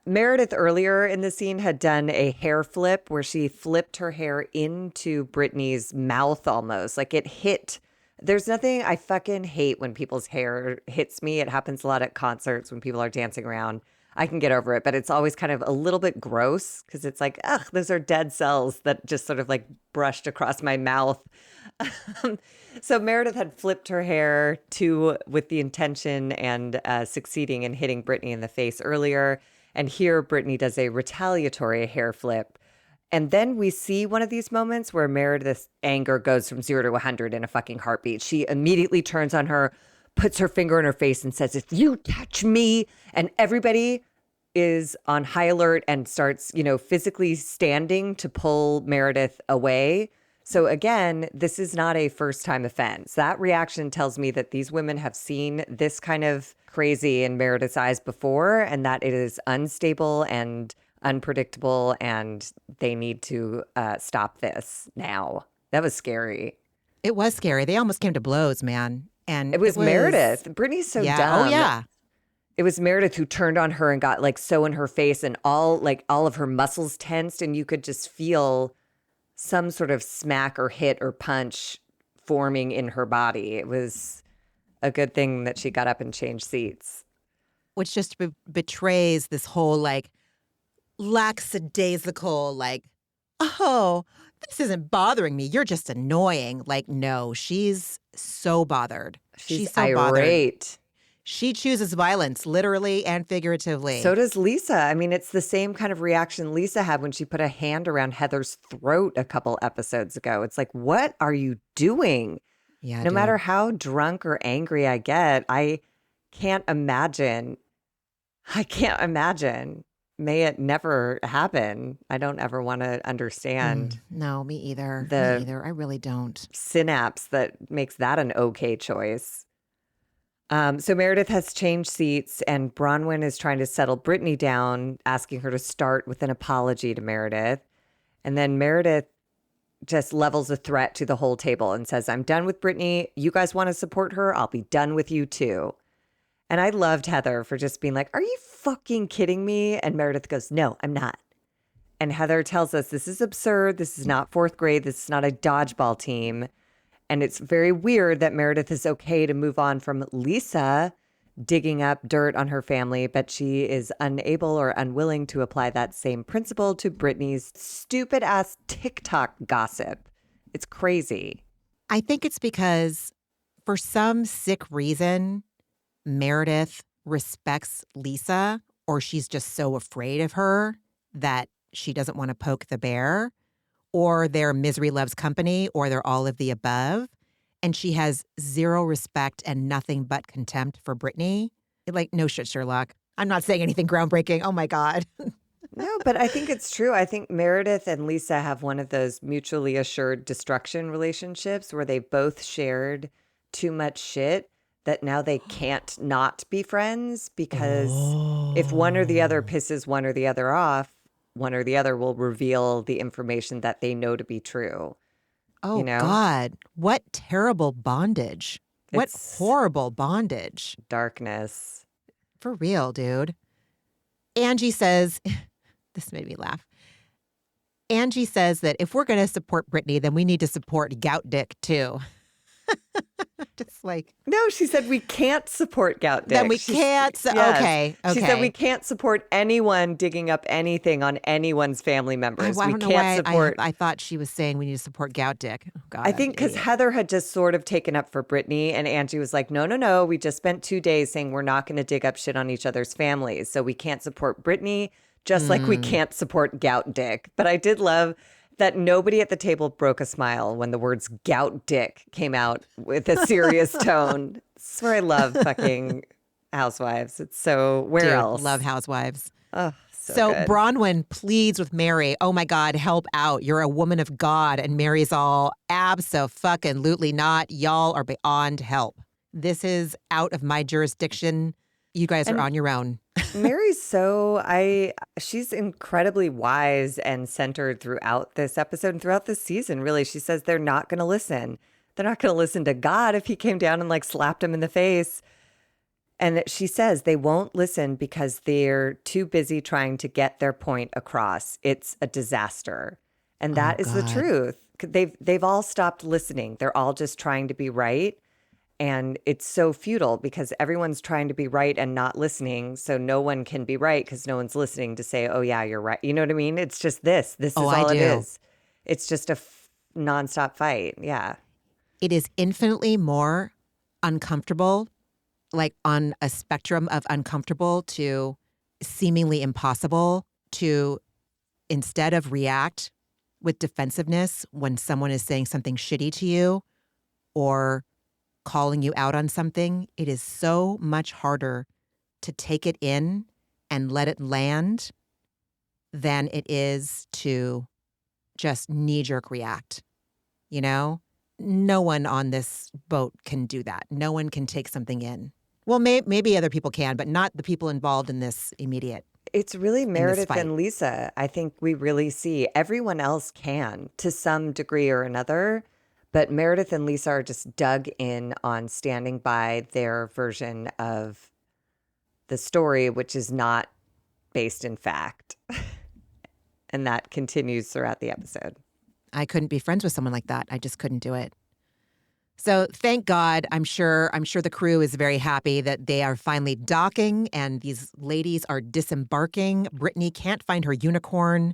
Meredith earlier in the scene had done a hair flip where she flipped her hair into Brittany's mouth almost. It hit. There's nothing I fucking hate when people's hair hits me. It happens a lot at concerts when people are dancing around. I can get over it, but it's always kind of a little bit gross because it's ugh, those are dead cells that just sort of brushed across my mouth. So Meredith had flipped her hair with the intention and succeeding in hitting Brittany in the face earlier. And here Brittany does a retaliatory hair flip. And then we see one of these moments where Meredith's anger goes from 0 to 100 in a fucking heartbeat. She immediately turns on her, puts her finger in her face and says, if you touch me, and everybody is on high alert and starts, physically standing to pull Meredith away. So again, this is not a first-time offense. That reaction tells me that these women have seen this kind of crazy in Meredith's eyes before and that it is unstable and unpredictable and they need to stop this now. That was scary. It was scary. They almost came to blows, man. And it was Meredith. Brittany's so dumb. Oh, yeah. It was Meredith who turned on her and got so in her face and all of her muscles tensed and you could just feel some sort of smack or hit or punch forming in her body. It was a good thing that she got up and changed seats. Which just betrays this whole lackadaisical, oh, this isn't bothering me. You're just annoying. No, she's so bothered. She's so irate. Bothered. She chooses violence, literally and figuratively. So does Lisa. I mean, it's the same kind of reaction Lisa had when she put a hand around Heather's throat a couple episodes ago. It's what are you doing? Yeah, no matter how drunk or angry I get, I can't imagine. May it never happen. I don't ever want to understand. No, me either. Me either. I really don't. Synapse that makes that an okay choice. So Meredith has changed seats and Bronwyn is trying to settle Brittany down, asking her to start with an apology to Meredith. And then Meredith just levels a threat to the whole table and says, I'm done with Brittany. You guys want to support her? I'll be done with you too. And I loved Heather for just being like, are you fucking kidding me? And Meredith goes, no, I'm not. And Heather tells us this is absurd. This is not fourth grade. This is not a dodgeball team. And it's very weird that Meredith is okay to move on from Lisa digging up dirt on her family, but she is unable or unwilling to apply that same principle to Brittany's stupid ass TikTok gossip. It's crazy. I think it's because for some sick reason, Meredith respects Lisa, or she's just so afraid of her that she doesn't want to poke the bear, or they're misery loves company, or they're all of the above. And she has zero respect and nothing but contempt for Brittany. Like, no shit, Sherlock. I'm not saying anything groundbreaking. Oh my God. No, but I think it's true. I think Meredith and Lisa have one of those mutually assured destruction relationships where they both shared too much shit that now they can't not be friends because if one or the other pisses one or the other off, one or the other will reveal the information that they know to be true. Oh You know? God. What terrible bondage. What It's horrible bondage. darkness. For real, dude. Angie says, this made me laugh. Angie says that if we're going to support Brittany, then we need to support Gout Dick too. Just like, No, she said we can't support Gout Dick. then we can't. Yes. Okay. She said we can't support anyone digging up anything on anyone's family members. I We don't know can't why support. I thought she was saying we need to support Gout Dick. Oh, God, I I'm think an because idiot. Heather had just sort of taken up for Brittany, and Angie was like, no. We just spent 2 days saying we're not going to dig up shit on each other's families. So we can't support Brittany, just like we can't support Gout Dick. But I did love that nobody at the table broke a smile when the words Gout Dick came out with a serious tone. This is where I love fucking Housewives. It's so, where Dude, else? love Housewives. Oh, so So good. Bronwyn pleads with Mary, oh my God, help out. You're a woman of God. And Mary's all, abso-fucking-lutely not. Y'all are beyond help. This is out of my jurisdiction. You guys are And on your own. Mary's she's incredibly wise and centered throughout this episode and throughout this season, really. She says they're not going to listen. They're not going to listen to God if he came down and like slapped him in the face. And she says they won't listen because they're too busy trying to get their point across. It's a disaster. And Oh, that is the God. truth. They've all stopped listening. They're all just trying to be right. And it's so futile because everyone's trying to be right and not listening. So no one can be right because no one's listening to say, oh, yeah, you're right. You know what I mean? It's just this. This is Oh, I all it do. is. It's just a nonstop fight. Yeah. It is infinitely more uncomfortable, like on a spectrum of uncomfortable to seemingly impossible to, instead of react with defensiveness when someone is saying something shitty to you or calling you out on something, it is so much harder to take it in and let it land than it is to just knee-jerk react. You know? No one on this boat can do that. No one can take something in. Well, maybe other people can, but not the people involved in this immediate. It's really Meredith fight. and Lisa. I think we really see everyone else can to some degree or another. But Meredith and Lisa are just dug in on standing by their version of the story, which is not based in fact. And that continues throughout the episode. I couldn't be friends with someone like that. I just couldn't do it. So thank God, I'm sure the crew is very happy that they are finally docking and these ladies are disembarking. Brittany can't find her unicorn.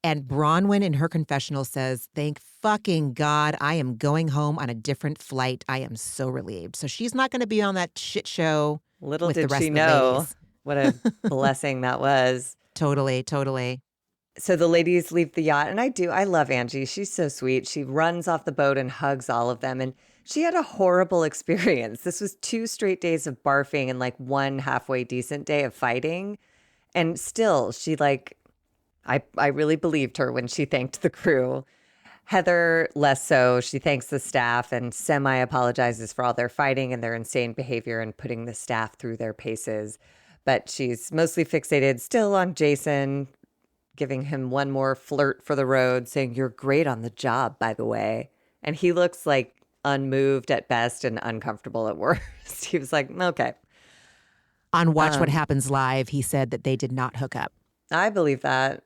And Bronwyn in her confessional says, thank fucking God, I am going home on a different flight. I am so relieved. So she's not going to be on that shit show Little with the did rest she of the know ladies. what a blessing that was. Totally. So the ladies leave the yacht, and I love Angie. She's so sweet. She runs off the boat and hugs all of them. And she had a horrible experience. This was 2 straight days of barfing and like 1 halfway decent day of fighting. And still, she like, I really believed her when she thanked the crew. Heather, less so. She thanks the staff and semi apologizes for all their fighting and their insane behavior and putting the staff through their paces. But she's mostly fixated still on Jason, giving him one more flirt for the road, saying, you're great on the job, by the way. And he looks like unmoved at best and uncomfortable at worst. He was like, okay. On Watch What Happens Live, he said that they did not hook up. I believe that.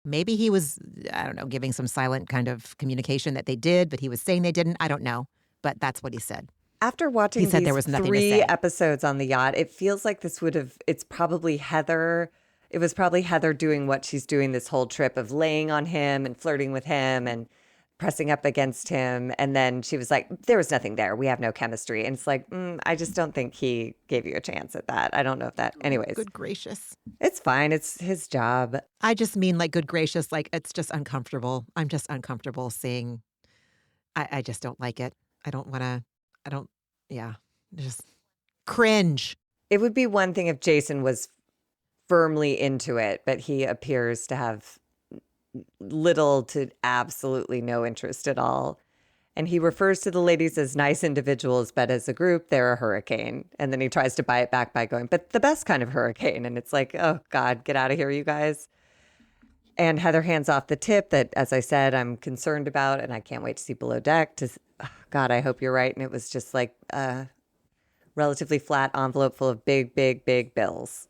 Maybe he was, I don't know, giving some silent kind of communication that they did, but he was saying they didn't. I don't know. But that's what he said. After watching He said these there was nothing to 3 say. episodes on the yacht, it feels like it's probably Heather. It was probably Heather doing what she's doing this whole trip of laying on him and flirting with him and pressing up against him. And then she was like, there was nothing there. We have no chemistry. And it's like, I just don't think he gave you a chance at that. I don't know if that, anyways. Good gracious. It's fine. It's his job. I just mean like good gracious, like it's just uncomfortable. I'm just uncomfortable seeing, I just don't like it. Just cringe. It would be one thing if Jason was firmly into it, but he appears to have little to absolutely no interest at all. And he refers to the ladies as nice individuals, but as a group, they're a hurricane. And then he tries to buy it back by going, but the best kind of hurricane. And it's like, oh, God, get out of here, you guys. And Heather hands off the tip that, as I said, I'm concerned about, and I can't wait to see Below Deck. God, I hope you're right. And it was just like a relatively flat envelope full of big, big, big bills.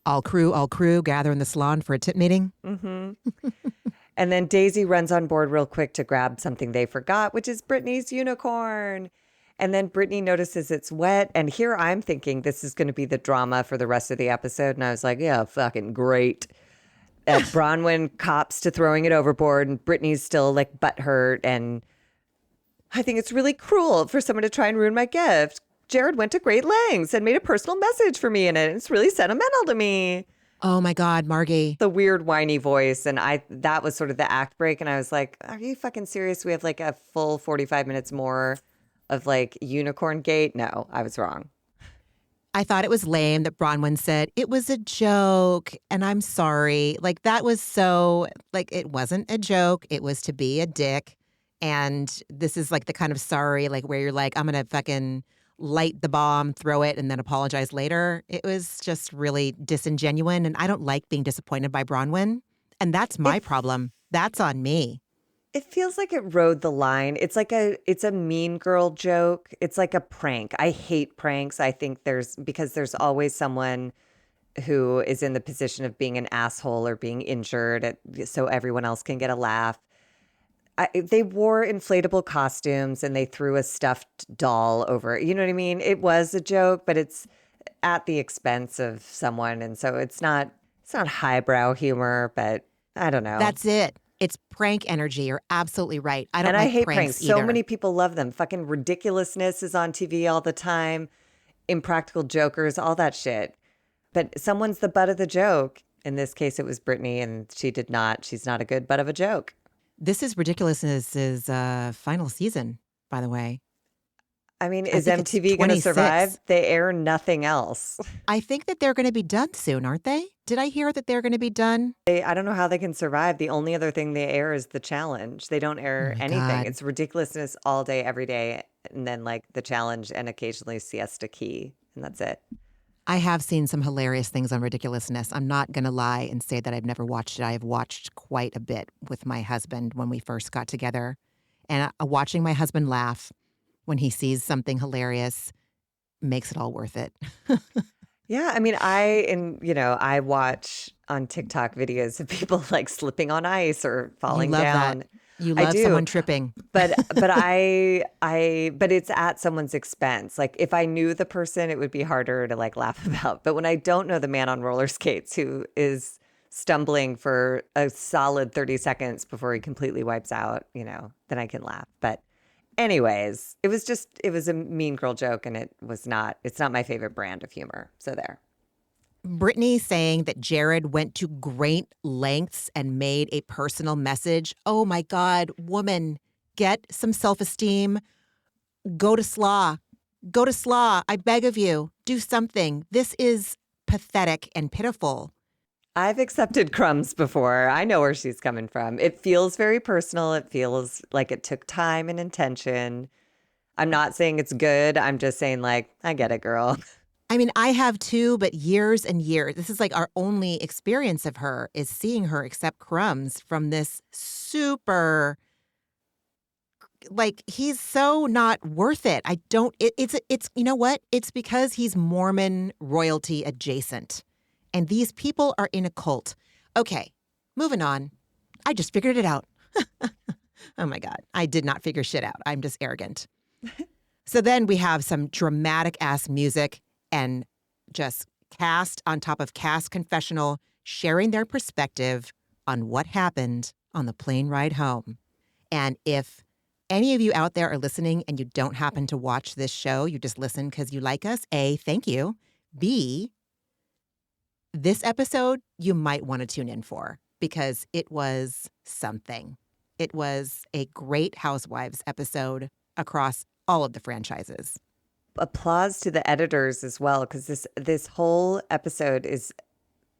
All crew, gather in the salon for a tip meeting. Mm-hmm. And then Daisy runs on board real quick to grab something they forgot, which is Brittany's unicorn. And then Brittany notices it's wet. And here I'm thinking this is going to be the drama for the rest of the episode. And I was like, yeah, fucking great. Bronwyn cops to throwing it overboard, and Brittany's still like butthurt. And I think it's really cruel for someone to try and ruin my gift. Jared went to great lengths and made a personal message for me in it. It's really sentimental to me. Oh my God, Margie. The weird whiny voice. And that was sort of the act break. And I was like, are you fucking serious? We have like a full 45 minutes more of like unicorn gate? No, I was wrong. I thought it was lame that Bronwyn said, it was a joke and I'm sorry. Like that was so, like it wasn't a joke. It was to be a dick. And this is like the kind of sorry, like where you're like, I'm going to fucking light the bomb, throw it, and then apologize later. It was just really disingenuous. And I don't like being disappointed by Bronwyn. And that's my problem. That's on me. It feels like it rode the line. It's a mean girl joke. It's like a prank. I hate pranks. I think because there's always someone who is in the position of being an asshole or being injured so everyone else can get a laugh. They wore inflatable costumes and they threw a stuffed doll over it. You know what I mean? It was a joke, but it's at the expense of someone. And so it's not highbrow humor, but I don't know. That's it. It's prank energy. You're absolutely right. I don't and like I hate pranks So either. many people love them. Fucking ridiculousness is on TV all the time. Impractical jokers, all that shit. But someone's the butt of the joke. In this case, it was Brittany, and she's not a good butt of a joke. This is Ridiculousness's final season, by the way. I mean, is MTV going to survive? They air nothing else. I think that they're going to be done soon, aren't they? Did I hear that they're going to be done? I don't know how they can survive. The only other thing they air is The Challenge. They don't air anything. God. It's Ridiculousness all day, every day. And then like The Challenge and occasionally Siesta Key. And that's it. I have seen some hilarious things on Ridiculousness. I'm not going to lie and say that I've never watched it. I have watched quite a bit with my husband when we first got together. And watching my husband laugh when he sees something hilarious makes it all worth it. Yeah, I mean, I watch on TikTok videos of people like slipping on ice or falling down. That. You love someone tripping. But it's at someone's expense. Like if I knew the person, it would be harder to like laugh about. But when I don't know the man on roller skates who is stumbling for a solid 30 seconds before he completely wipes out, then I can laugh. But anyways, it was a mean girl joke, and it's not my favorite brand of humor. So there. Brittany saying that Jared went to great lengths and made a personal message. Oh my God, woman, get some self-esteem. Go to slaw. Go to slaw. I beg of you, do something. This is pathetic and pitiful. I've accepted crumbs before. I know where she's coming from. It feels very personal. It feels like it took time and intention. I'm not saying it's good. I'm just saying like, I get it, girl. I mean, I have too, but years and years. This is like our only experience of her is seeing her accept crumbs from this super like, he's so not worth it. I don't, it's, you know what? It's because he's Mormon royalty adjacent. And these people are in a cult. Okay, moving on. I just figured it out. Oh my God. I did not figure shit out. I'm just arrogant. So then we have some dramatic ass music and just cast on top of cast confessional sharing their perspective on what happened on the plane ride home. And if any of you out there are listening and you don't happen to watch this show, you just listen because you like us, A, thank you. B, this episode you might want to tune in for because it was something. It was a great Housewives episode across all of the franchises. Applause to the editors as well, because this whole episode is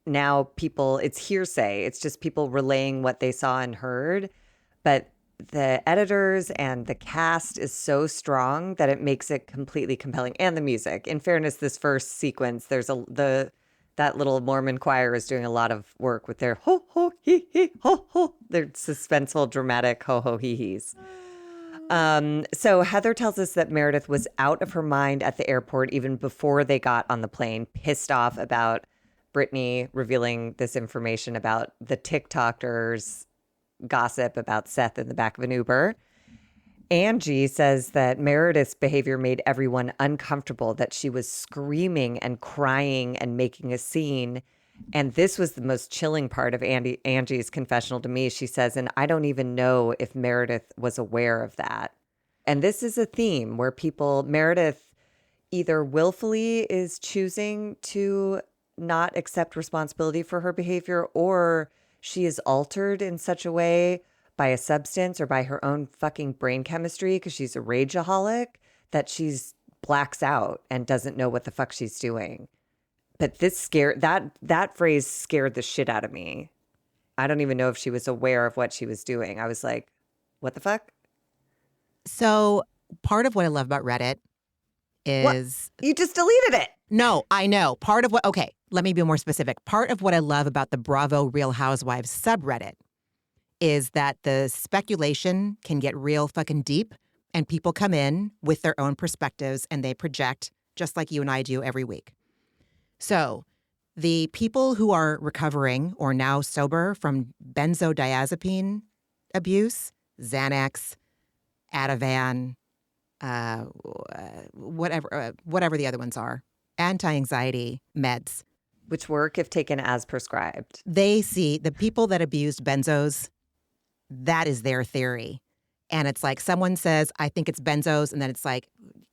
now people, it's hearsay. It's just people relaying what they saw and heard. But the editors and the cast is so strong that it makes it completely compelling. And the music. In fairness, this first sequence, that little Mormon choir is doing a lot of work with their ho ho hee hee ho ho, their suspenseful, dramatic ho ho hee hees. So Heather tells us that Meredith was out of her mind at the airport even before they got on the plane, pissed off about Brittany revealing this information about the TikTokers gossip about Seth in the back of an Uber. Angie says that Meredith's behavior made everyone uncomfortable, that she was screaming and crying and making a scene. And this was the most chilling part of Angie's confessional to me. She says, and I don't even know if Meredith was aware of that. And this is a theme where Meredith either willfully is choosing to not accept responsibility for her behavior, or she is altered in such a way by a substance or by her own fucking brain chemistry because she's a rageaholic that she's blacks out and doesn't know what the fuck she's doing. But that phrase scared the shit out of me. I don't even know if she was aware of what she was doing. I was like, what the fuck? So part of what I love about Reddit is... What? You just deleted it. No, I know. Okay, let me be more specific. Part of what I love about the Bravo Real Housewives subreddit is that the speculation can get real fucking deep and people come in with their own perspectives and they project just like you and I do every week. So the people who are recovering or now sober from benzodiazepine abuse, Xanax, Ativan, whatever the other ones are, anti-anxiety meds. Which work if taken as prescribed. They see the people that abused benzos, that is their theory. And it's like someone says, I think it's benzos. And then it's like,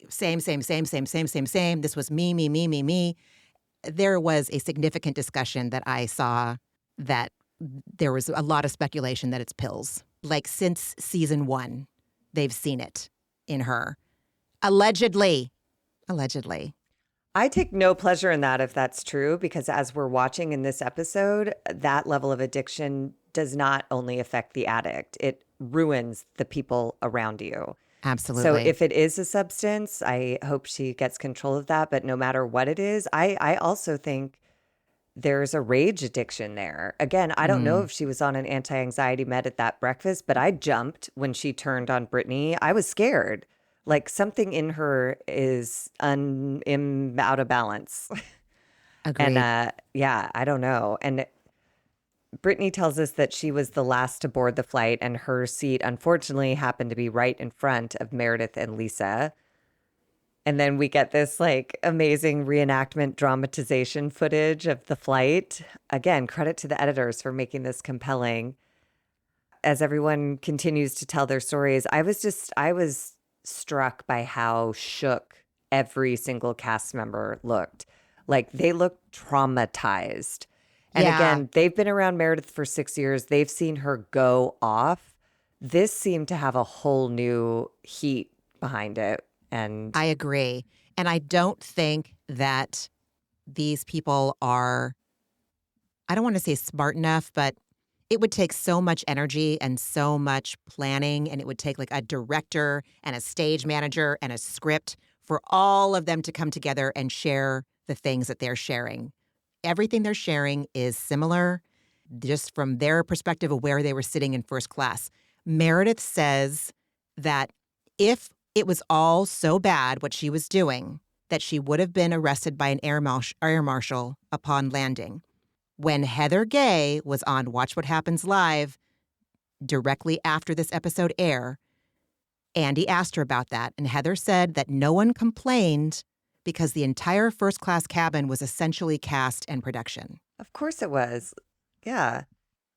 same. This was me. There was a significant discussion that I saw that there was a lot of speculation that it's pills. Like since season 1, they've seen it in her. Allegedly. I take no pleasure in that if that's true, because as we're watching in this episode, that level of addiction does not only affect the addict, it ruins the people around you. Absolutely. So if it is a substance, I hope she gets control of that. But no matter what it is, I also think there's a rage addiction there. Again, I don't know if she was on an anti-anxiety med at that breakfast, but I jumped when she turned on Brittany. I was scared. Like something in her is out of balance. Agreed. And yeah, I don't know. And Brittany tells us that she was the last to board the flight and her seat, unfortunately, happened to be right in front of Meredith and Lisa. And then we get this like amazing reenactment dramatization footage of the flight. Again, credit to the editors for making this compelling. As everyone continues to tell their stories, I was struck by how shook every single cast member looked. Like they looked traumatized. And again, they've been around Meredith for 6 years. They've seen her go off. This seemed to have a whole new heat behind it. And I agree. And I don't think that these people are, I don't want to say smart enough, but it would take so much energy and so much planning, and it would take like a director and a stage manager and a script for all of them to come together and share the things that they're sharing. Everything they're sharing is similar, just from their perspective of where they were sitting in first class. Meredith says that if it was all so bad what she was doing, that she would have been arrested by an air marshal upon landing. When Heather Gay was on Watch What Happens Live directly after this episode aired, Andy asked her about that, and Heather said that no one complained because the entire first-class cabin was essentially cast and production. Of course it was. Yeah.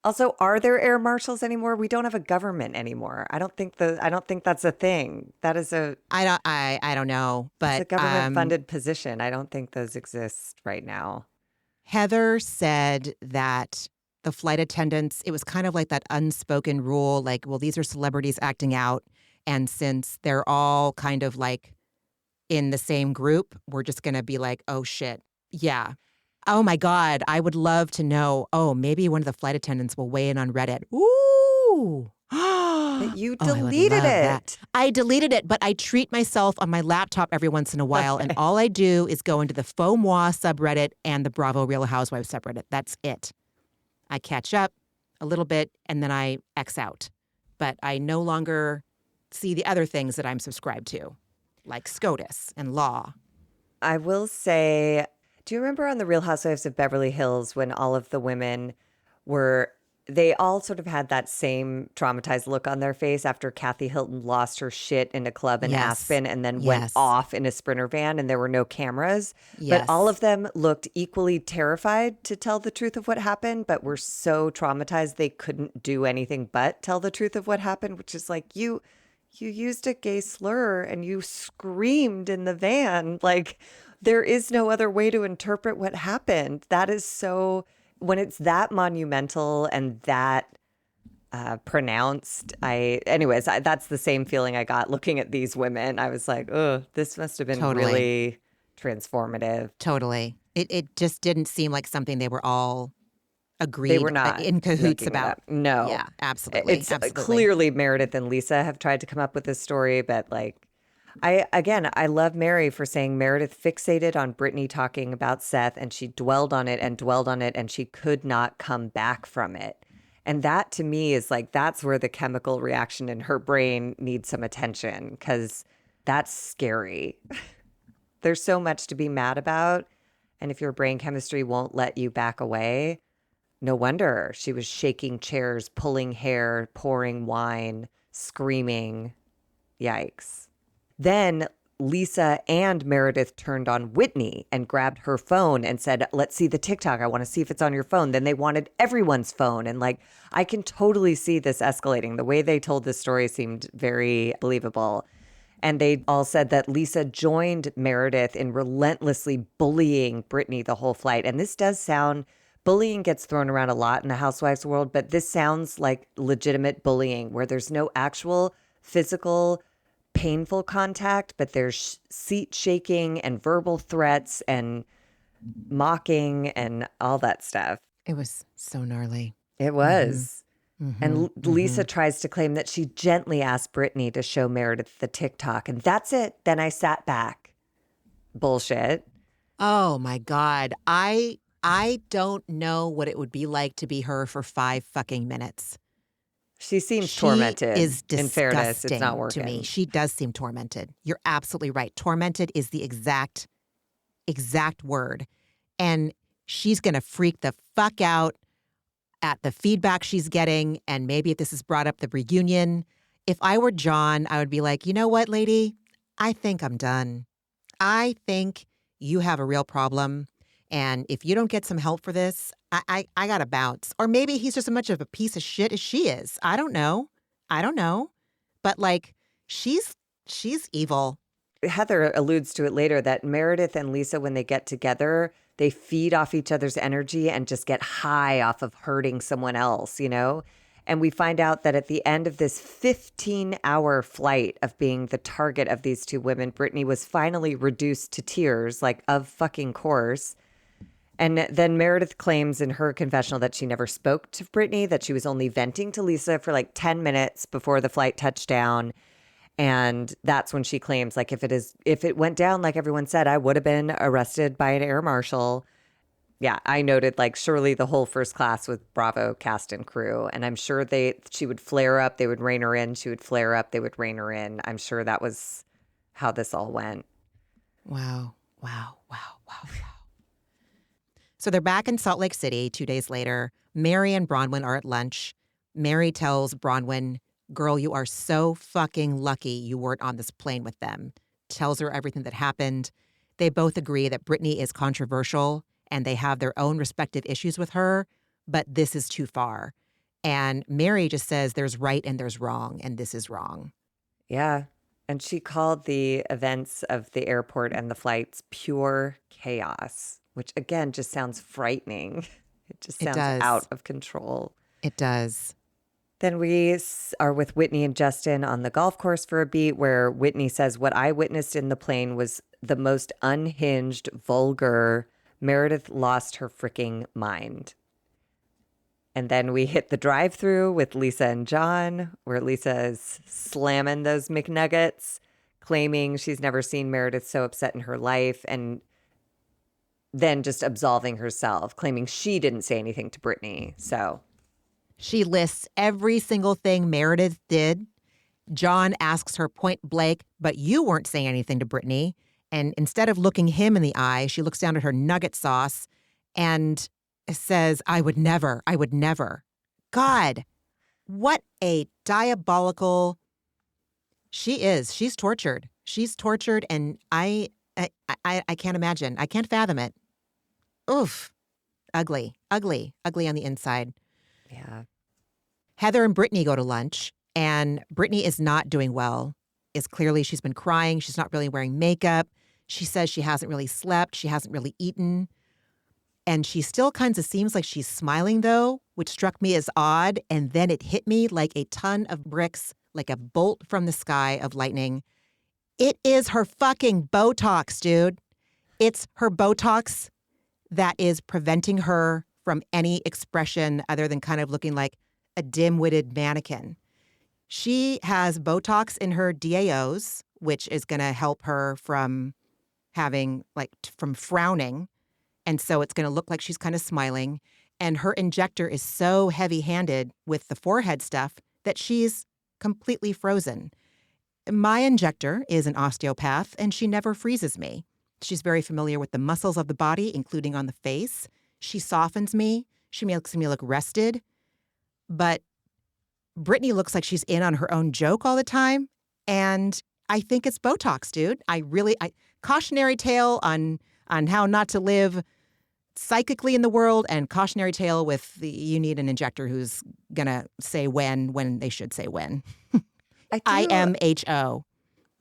Also, are there air marshals anymore? We don't have a government anymore. I don't think that's a thing. That is I don't know, it's a but government funded position. I don't think those exist right now. Heather said that the flight attendants, it was kind of like that unspoken rule, like, well, these are celebrities acting out. And since they're all kind of like in the same group, we're just going to be like, oh, shit. Yeah. Oh, my God. I would love to know. Oh, maybe one of the flight attendants will weigh in on Reddit. Ooh. But you Oh, I would deleted love it. that. I deleted it, but I treat myself on my laptop every once in a while. Okay. And all I do is go into the Faux Moi subreddit and the Bravo Real Housewives subreddit. That's it. I catch up a little bit and then I X out. But I no longer see the other things that I'm subscribed to, like SCOTUS and law. I will say, do you remember on the Real Housewives of Beverly Hills when all of the women they all sort of had that same traumatized look on their face after Kathy Hilton lost her shit in a club in Yes. Aspen and then went Yes. off in a Sprinter van and there were no cameras. Yes. But all of them looked equally terrified to tell the truth of what happened, but were so traumatized they couldn't do anything but tell the truth of what happened, which is like, you used a gay slur and you screamed in the van. Like, there is no other way to interpret what happened. That is so, when it's that monumental and that pronounced, that's the same feeling I got looking at these women. I was like, oh, this must have been Totally. really transformative. Totally. It just didn't seem like something they were all agreed They were not in cahoots making it about. up. No. Yeah, absolutely. It's absolutely. clearly Meredith and Lisa have tried to come up with this story, but like, I love Mary for saying Meredith fixated on Brittany talking about Seth and she dwelled on it and she could not come back from it. And that to me is like, that's where the chemical reaction in her brain needs some attention because that's scary. There's so much to be mad about. And if your brain chemistry won't let you back away, no wonder she was shaking chairs, pulling hair, pouring wine, screaming. Yikes. Then Lisa and Meredith turned on Whitney and grabbed her phone and said, let's see the TikTok. I want to see if it's on your phone. Then they wanted everyone's phone. And like, I can totally see this escalating. The way they told this story seemed very believable. And they all said that Lisa joined Meredith in relentlessly bullying Brittany the whole flight. And this does sound, bullying gets thrown around a lot in the housewives world, but this sounds like legitimate bullying where there's no actual physical painful contact, but there's seat shaking and verbal threats and mocking and all that stuff. It was so gnarly. It was. Mm-hmm. And Lisa tries to claim that she gently asked Brittany to show Meredith the TikTok. And that's it. Then I sat back. Bullshit. Oh my God. I don't know what it would be like to be her for 5 fucking minutes. She seems She tormented. is In fairness, it's not disgusting working. to me. She does seem tormented. You're absolutely right. Tormented is the exact word. And she's going to freak the fuck out at the feedback she's getting. And maybe if this is brought up the reunion, if I were John, I would be like, you know what, lady? I think I'm done. I think you have a real problem. And if you don't get some help for this, I got to bounce. Or maybe he's just as much of a piece of shit as she is. I don't know. But like, she's evil. Heather alludes to it later that Meredith and Lisa, when they get together, they feed off each other's energy and just get high off of hurting someone else, you know? And we find out that at the end of this 15-hour flight of being the target of these two women, Brittany was finally reduced to tears, like, of fucking course. And then Meredith claims in her confessional that she never spoke to Brittany, that she was only venting to Lisa for like 10 minutes before the flight touched down. And that's when she claims, like, if it went down like everyone said, I would have been arrested by an air marshal. Yeah, I noted like surely the whole first class with Bravo cast and crew, and I'm sure she would flare up, they would rein her in, she would flare up, they would rein her in. I'm sure that was how this all went. Wow. Wow. Wow. Wow. Wow. So they're back in Salt Lake City 2 days later. Mary and Bronwyn are at lunch. Mary tells Bronwyn, girl, you are so fucking lucky you weren't on this plane with them. Tells her everything that happened. They both agree that Brittany is controversial and they have their own respective issues with her, but this is too far. And Mary just says there's right and there's wrong, and this is wrong. Yeah. And she called the events of the airport and the flights pure chaos, which again just sounds frightening. It just It sounds out does. of control. It does. Then we are with Whitney and Justin on the golf course for a beat where Whitney says, what I witnessed in the plane was the most unhinged, vulgar. Meredith lost her freaking mind. And then we hit the drive-through with Lisa and John, where Lisa is slamming those McNuggets, claiming she's never seen Meredith so upset in her life, and then just absolving herself, claiming she didn't say anything to Brittany. So She lists every single thing Meredith did. John asks her point blank, but you weren't saying anything to Brittany. And instead of looking him in the eye, she looks down at her nugget sauce and says, I would never, I would never. God, what a diabolical she is. She's tortured. She's tortured, and I can't imagine. I can't fathom it. Oof. Ugly, ugly, ugly on the inside. yeah. Heather and Brittany go to lunch, and Brittany is not doing well. Is clearly she's been crying. She's not really wearing makeup. She says she hasn't really slept. She hasn't really eaten. And she still kind of seems like she's smiling, though, which struck me as odd. And then it hit me like a ton of bricks, like a bolt from the sky of lightning. It is her fucking Botox, dude. It's her Botox that is preventing her from any expression other than kind of looking like a dim-witted mannequin. She has Botox in her DAOs, which is going to help her from having, like, from frowning. And so it's going to look like she's kind of smiling. And her injector is so heavy-handed with the forehead stuff that she's completely frozen. My injector is an osteopath, and she never freezes me. She's very familiar with the muscles of the body, including on the face. She softens me. She makes me look rested. But Brittany looks like she's in on her own joke all the time. And I think it's Botox, dude. Cautionary tale on how not to live psychically in the world, and cautionary tale with you need an injector who's going to say when they should say when. IMHO.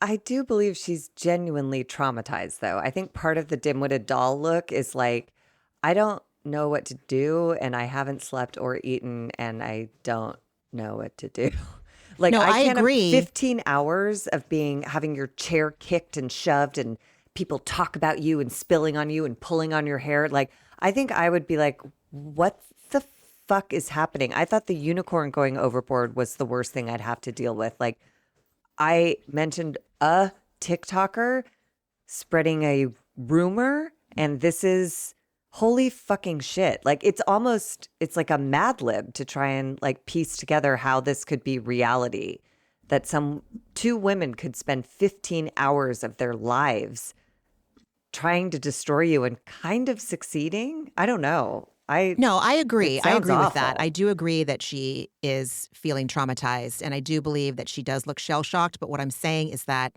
I do believe she's genuinely traumatized, though. I think part of the dim-witted doll look is like, I don't know what to do, and I haven't slept or eaten, and I don't know what to do. Like, No, I can't agree. have 15 hours of having your chair kicked and shoved and people talk about you and spilling on you and pulling on your hair. Like, I think I would be like, what the fuck is happening? I thought the unicorn going overboard was the worst thing I'd have to deal with. Like, I mentioned a TikToker spreading a rumor, and this is holy fucking shit. Like, it's like a Mad Lib to try and like piece together how this could be reality, that two women could spend 15 hours of their lives trying to destroy you and kind of succeeding. I don't know. No, I agree. I agree with that. awful. I do agree that she is feeling traumatized, and I do believe that she does look shell-shocked. But what I'm saying is that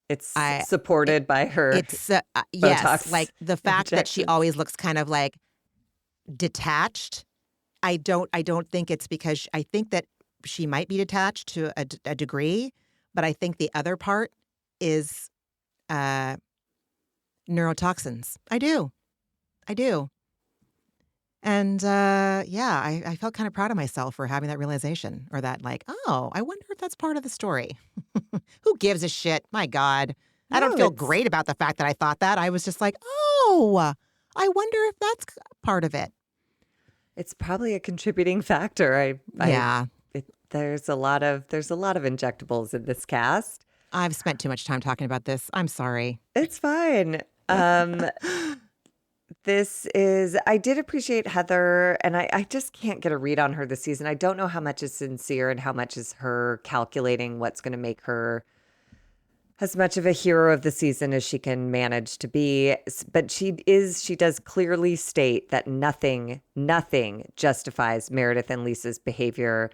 It's supported by her. it's yes, Botox like the fact that she injections. always looks kind of like detached. I don't think it's because I think that she might be detached to a degree, but I think the other part is neurotoxins. I do. And I felt kind of proud of myself for having that realization, or that like, oh, I wonder if that's part of the story. Who gives a shit? My God. I don't No, feel it's great about the fact that I thought that. I was just like, oh, I wonder if that's part of it. it's probably a contributing factor. Yeah. There's a lot of injectables in this cast. I've spent too much time talking about this. I'm sorry. It's fine. I did appreciate Heather, and I just can't get a read on her this season. I don't know how much is sincere and how much is her calculating what's going to make her as much of a hero of the season as she can manage to be. But she does clearly state that nothing justifies Meredith and Lisa's behavior.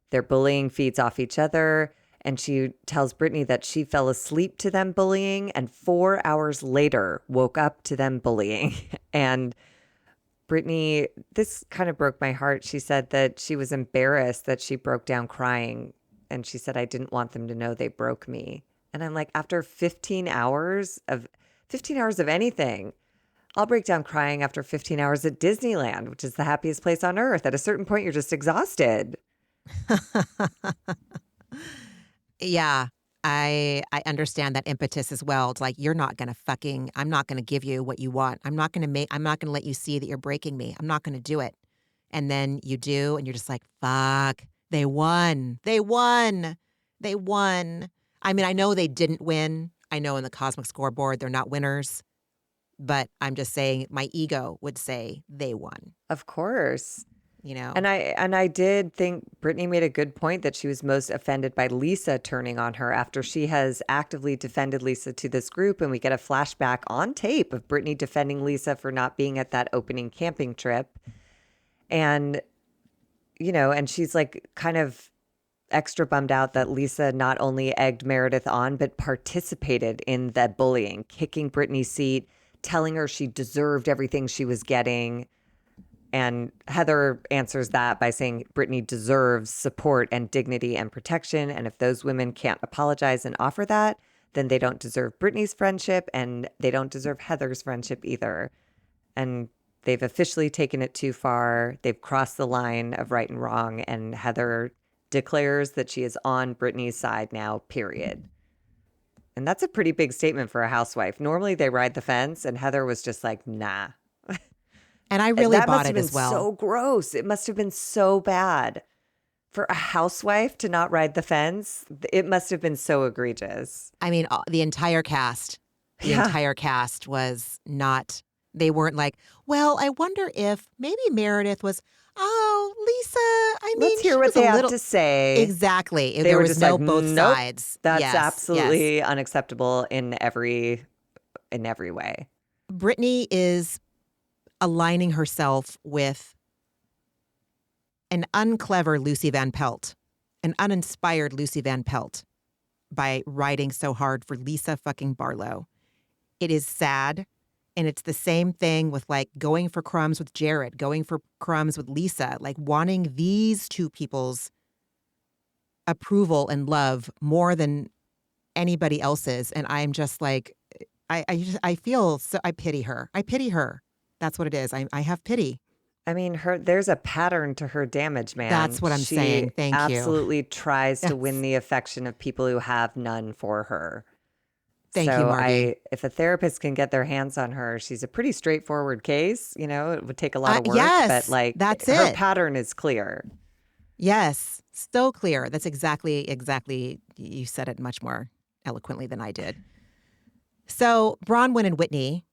Their bullying feeds off each other. And she tells Brittany that she fell asleep to them bullying and 4 hours later woke up to them bullying. And Brittany, this kind of broke my heart. She said that she was embarrassed that she broke down crying. And she said, I didn't want them to know they broke me. And I'm like, after 15 hours of anything, I'll break down crying after 15 hours at Disneyland, which is the happiest place on earth. At a certain point, you're just exhausted. Yeah, I understand that impetus as well. It's like, I'm not going to give you what you want. I'm not going to let you see that you're breaking me. I'm not going to do it. And then you do, and you're just like, fuck, they won. They won. They won. I mean, I know they didn't win. I know in the cosmic scoreboard, they're not winners. But I'm just saying my ego would say they won. Of course. You know? And I did think Brittany made a good point that she was most offended by Lisa turning on her after she has actively defended Lisa to this group. And we get a flashback on tape of Brittany defending Lisa for not being at that opening camping trip. And, and she's like kind of extra bummed out that Lisa not only egged Meredith on, but participated in the bullying, kicking Brittany's seat, telling her she deserved everything she was getting. And Heather answers that by saying Brittany deserves support and dignity and protection. And if those women can't apologize and offer that, then they don't deserve Brittany's friendship and they don't deserve Heather's friendship either. And they've officially taken it too far. They've crossed the line of right and wrong. And Heather declares that she is on Brittany's side now, period. And that's a pretty big statement for a housewife. Normally they ride the fence, and Heather was just like, nah. And I really that bought must it have as been well. So gross. It must have been so bad for a housewife to not ride the fence. It must have been so egregious. I mean, the entire cast was not, they weren't like, well, I wonder if maybe Meredith was, oh, Lisa, I mean, let's hear she what was they a have little, to say. Exactly. They There were was just no like, both nope, sides. That's Yes, absolutely yes. unacceptable in every way. Brittany is aligning herself with an unclever Lucy Van Pelt, an uninspired Lucy Van Pelt by riding so hard for Lisa fucking Barlow. It is sad. And it's the same thing with like going for crumbs with Jared, going for crumbs with Lisa, like wanting these two people's approval and love more than anybody else's. And I'm just like, I feel so, I pity her. I pity her. That's what it is. I have pity. I mean, there's a pattern to her damage, man. That's what I'm saying. Thank you. She absolutely tries to Yes. win the affection of people who have none for her. Thank you, Margie. If a therapist can get their hands on her, she's a pretty straightforward case. It would take a lot of work, yes, but like that's her it. pattern is clear. Yes, so clear. That's exactly. You said it much more eloquently than I did. So Bronwyn and Whitney,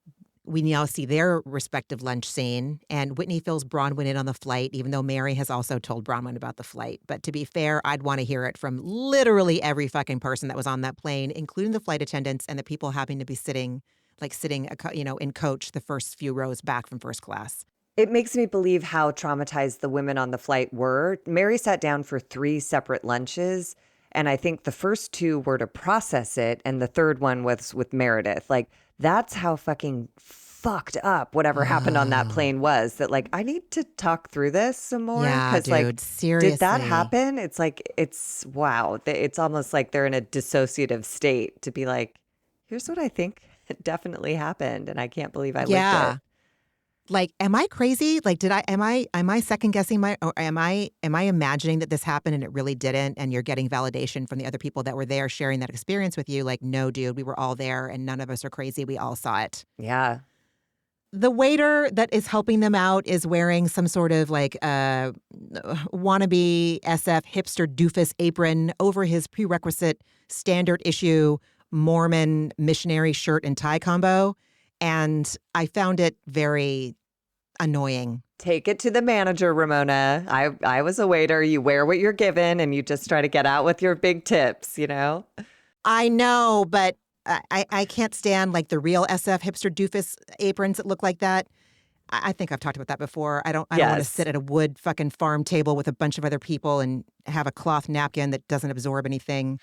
we now see their respective lunch scene, and Whitney fills Bronwyn in on the flight, even though Mary has also told Bronwyn about the flight. But to be fair, I'd want to hear it from literally every fucking person that was on that plane, including the flight attendants and the people having to be sitting in coach the first few rows back from first class. It makes me believe how traumatized the women on the flight were. Mary sat down for 3 separate lunches, and I think the first 2 were to process it, and the third one was with Meredith. Like, that's how fucking fucked up whatever happened on that plane was. That like, I need to talk through this some more. Yeah, dude, like, seriously. Did that happen? It's like, wow. It's almost like they're in a dissociative state to be like, here's what I think definitely happened, and I can't believe I lived it. Like, am I crazy? Like, am I second guessing or am I imagining that this happened and it really didn't? And you're getting validation from the other people that were there sharing that experience with you. Like, no, dude, we were all there and none of us are crazy. We all saw it. Yeah. The waiter that is helping them out is wearing some sort of like wannabe SF hipster doofus apron over his prerequisite standard issue Mormon missionary shirt and tie combo. And I found it very annoying. Take it to the manager, Ramona. I was a waiter. You wear what you're given and you just try to get out with your big tips, you know? I know, but I can't stand like the real SF hipster doofus aprons that look like that. I think I've talked about that before. I don't want to Yes. sit at a wood fucking farm table with a bunch of other people and have a cloth napkin that doesn't absorb anything.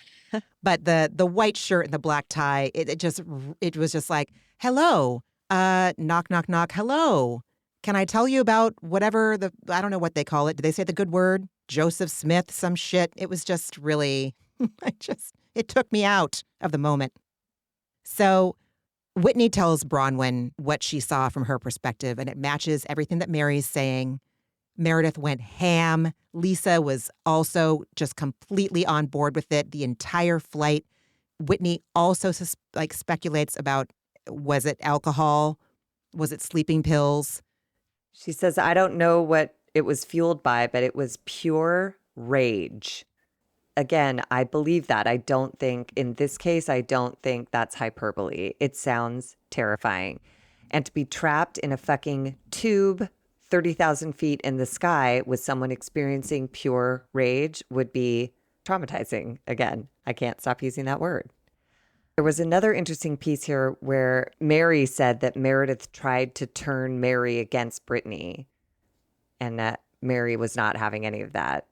But the white shirt and the black tie, it was just like, hello, knock knock knock, hello. Can I tell you about whatever I don't know what they call it. Do they say the good word? Joseph Smith, some shit. It was just really, it took me out of the moment. So Whitney tells Bronwyn what she saw from her perspective, and it matches everything that Mary's saying. Meredith went ham. Lisa was also just completely on board with it the entire flight. Whitney also speculates about, was it alcohol? Was it sleeping pills? She says, I don't know what it was fueled by, but it was pure rage. Again, I believe that. In this case, I don't think that's hyperbole. It sounds terrifying. And to be trapped in a fucking tube 30,000 feet in the sky with someone experiencing pure rage would be traumatizing. Again, I can't stop using that word. There was another interesting piece here where Mary said that Meredith tried to turn Mary against Brittany and that Mary was not having any of that.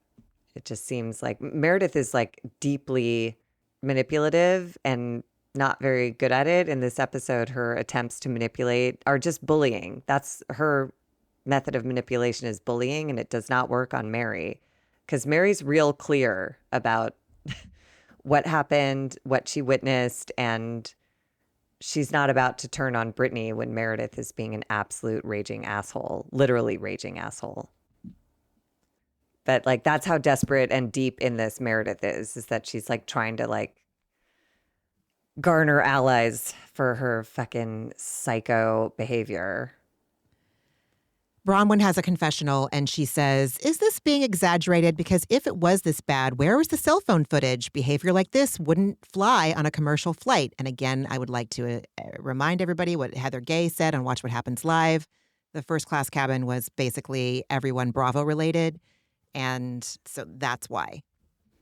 It just seems like Meredith is like deeply manipulative and not very good at it. In this episode, her attempts to manipulate are just bullying. That's her method of manipulation, is bullying, and it does not work on Mary because Mary's real clear about what happened, what she witnessed, and she's not about to turn on Brittany when Meredith is being an absolute raging asshole, literally raging asshole. But like, that's how desperate and deep in this Meredith is that she's like trying to like garner allies for her fucking psycho behavior. Bronwyn has a confessional and she says, is this being exaggerated? Because if it was this bad, where was the cell phone footage? Behavior like this wouldn't fly on a commercial flight. And again, I would like to remind everybody what Heather Gay said on Watch What Happens Live. The first class cabin was basically everyone Bravo related. And so that's why.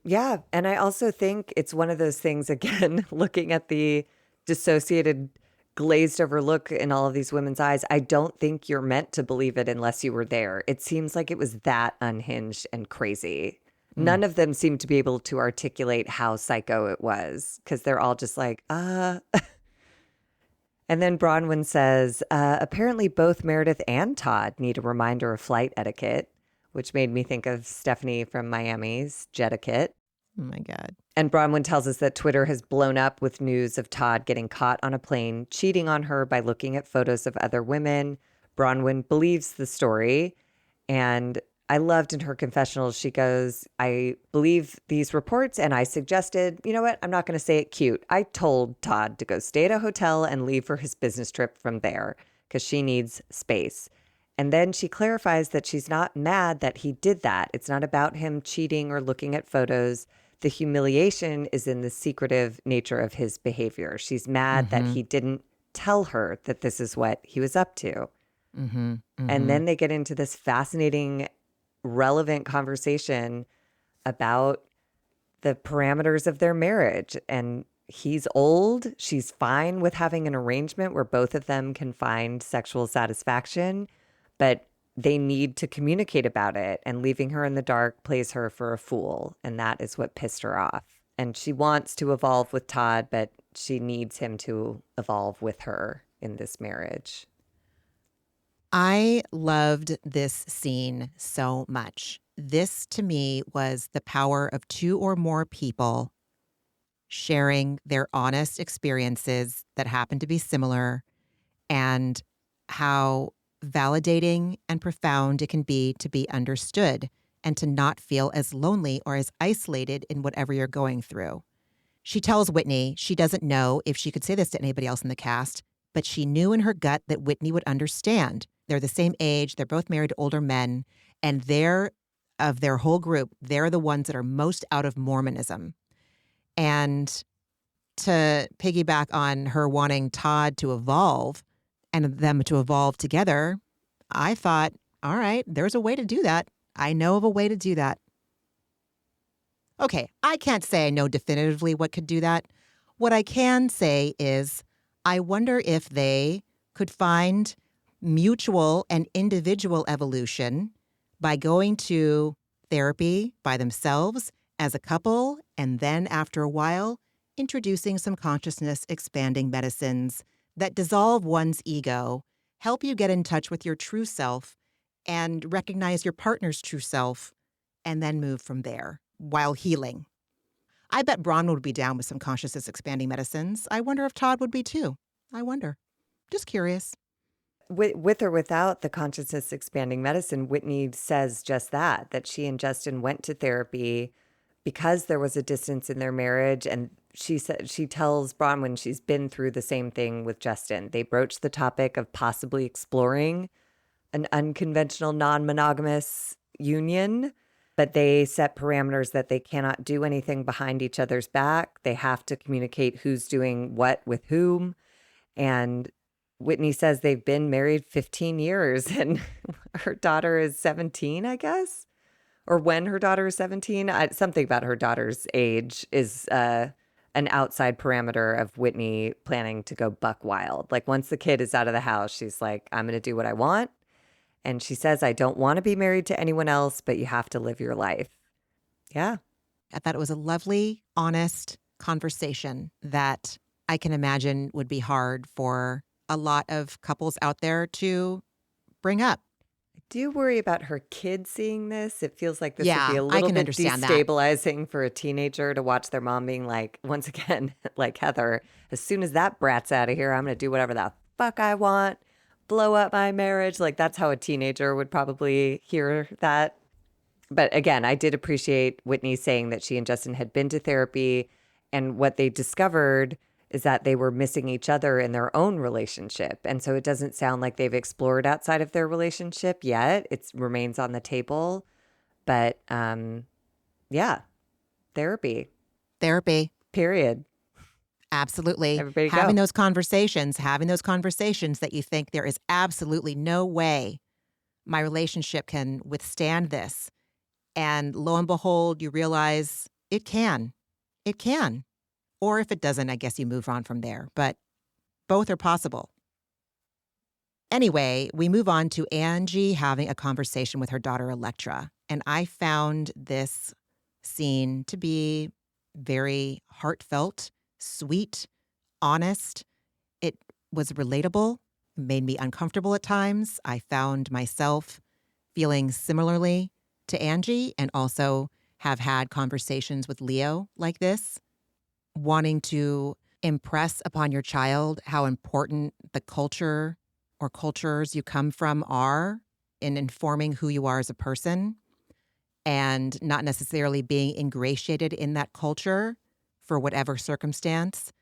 Yeah. And I also think it's one of those things, again, looking at the dissociated, glazed over look in all of these women's eyes, I don't think you're meant to believe it unless you were there. It seems like it was that unhinged and crazy. None of them seem to be able to articulate how psycho it was because they're all just like, And then Bronwyn says, apparently both Meredith and Todd need a reminder of flight etiquette, which made me think of Stephanie from Miami's Jetiquette. Oh, my God. And Bronwyn tells us that Twitter has blown up with news of Todd getting caught on a plane, cheating on her by looking at photos of other women. Bronwyn believes the story. And I loved in her confessional, she goes, I believe these reports and I suggested, you know what? I'm not going to say it cute. I told Todd to go stay at a hotel and leave for his business trip from there because she needs space. And then she clarifies that she's not mad that he did that. It's not about him cheating or looking at photos. The humiliation is in the secretive nature of his behavior. She's mad that he didn't tell her that this is what he was up to. And then they get into this fascinating, relevant conversation about the parameters of their marriage. And he's old. She's fine with having an arrangement where both of them can find sexual satisfaction, but they need to communicate about it, and leaving her in the dark plays her for a fool. And that is what pissed her off. And she wants to evolve with Todd, but she needs him to evolve with her in this marriage. I loved this scene so much. This to me was the power of two or more people sharing their honest experiences that happen to be similar, and how validating and profound it can be to be understood and to not feel as lonely or as isolated in whatever you're going through. She tells Whitney she doesn't know if she could say this to anybody else in the cast, but she knew in her gut that Whitney would understand. They're the same age, they're both married to older men, and of their whole group, they're the ones that are most out of Mormonism. And to piggyback on her wanting Todd to evolve, and them to evolve together, I thought, all right, there's a way to do that. I know of a way to do that. Okay, I can't say I know definitively what could do that. What I can say is I wonder if they could find mutual and individual evolution by going to therapy by themselves as a couple, and then after a while, introducing some consciousness expanding medicines that dissolve one's ego, help you get in touch with your true self and recognize your partner's true self, and then move from there while healing. I bet Bron would be down with some consciousness expanding medicines. I wonder if Todd would be too. I wonder. Just curious. With or without the consciousness expanding medicine, Whitney says just that she and Justin went to therapy because there was a distance in their marriage. And she tells Bronwyn she's been through the same thing with Justin. They broached the topic of possibly exploring an unconventional non-monogamous union, but they set parameters that they cannot do anything behind each other's back. They have to communicate who's doing what with whom. And Whitney says they've been married 15 years and her daughter is 17, I guess, or when her daughter is 17. Something about her daughter's age is an outside parameter of Whitney planning to go buck wild. Like once the kid is out of the house, she's like, I'm going to do what I want. And she says, I don't want to be married to anyone else, but you have to live your life. Yeah. I thought it was a lovely, honest conversation that I can imagine would be hard for a lot of couples out there to bring up. I do worry about her kids seeing this. It feels like this would be Yeah, a I little can bit understand that. destabilizing for a teenager to watch their mom being like, once again, like Heather, as soon as that brat's out of here, I'm going to do whatever the fuck I want, blow up my marriage. Like that's how a teenager would probably hear that. But again, I did appreciate Whitney saying that she and Justin had been to therapy, and what they discovered is that they were missing each other in their own relationship. And so it doesn't sound like they've explored outside of their relationship yet. It remains on the table. But yeah, therapy. Therapy. Period. Absolutely. Everybody Having go. those conversations that you think there is absolutely no way my relationship can withstand this. And lo and behold, you realize it can. It can. Or if it doesn't, I guess you move on from there. But both are possible. Anyway, we move on to Angie having a conversation with her daughter, Electra. And I found this scene to be very heartfelt, sweet, honest. It was relatable, made me uncomfortable at times. I found myself feeling similarly to Angie, and also have had conversations with Leo like this, wanting to impress upon your child how important the culture or cultures you come from are in informing who you are as a person, and not necessarily being ingratiated in that culture for whatever circumstance.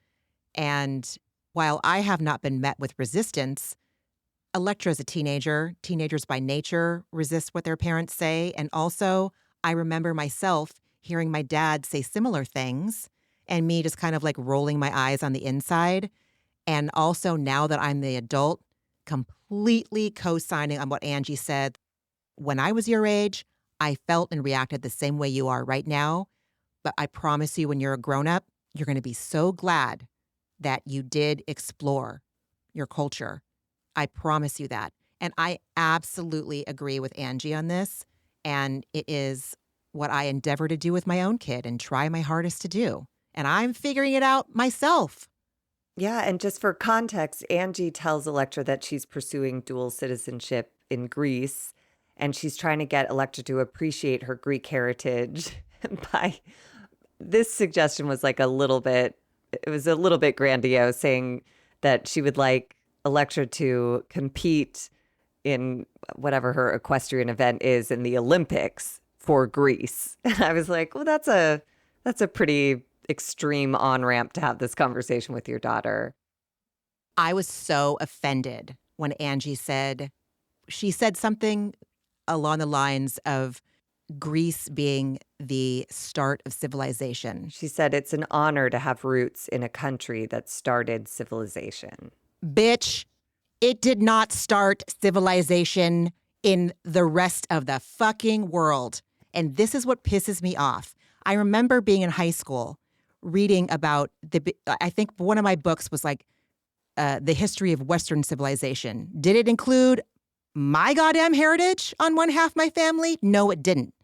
And while I have not been met with resistance, Electra is a teenager. Teenagers by nature resist what their parents say. And also, I remember myself hearing my dad say similar things and me just kind of like rolling my eyes on the inside. And also, now that I'm the adult, completely co-signing on what Angie said. When I was your age, I felt and reacted the same way you are right now. But I promise you, when you're a grown-up, you're going to be so glad that you did explore your culture. I promise you that. And I absolutely agree with Angie on this. And it is what I endeavor to do with my own kid and try my hardest to do. And I'm figuring it out myself. Yeah, and just for context, Angie tells Electra that she's pursuing dual citizenship in Greece, and she's trying to get Electra to appreciate her Greek heritage. By this suggestion was like it was a little bit grandiose, saying that she would like Electra to compete in whatever her equestrian event is in the Olympics for Greece. And I was like, well, that's a pretty extreme on-ramp to have this conversation with your daughter. I was so offended when Angie said, she said something along the lines of Greece being the start of civilization. She said it's an honor to have roots in a country that started civilization. Bitch, It did not start civilization in the rest of the fucking world. And this is what pisses me off. I remember being in high school reading about I think one of my books was like the history of Western civilization. Did it include my goddamn heritage on one half my family? No, it didn't.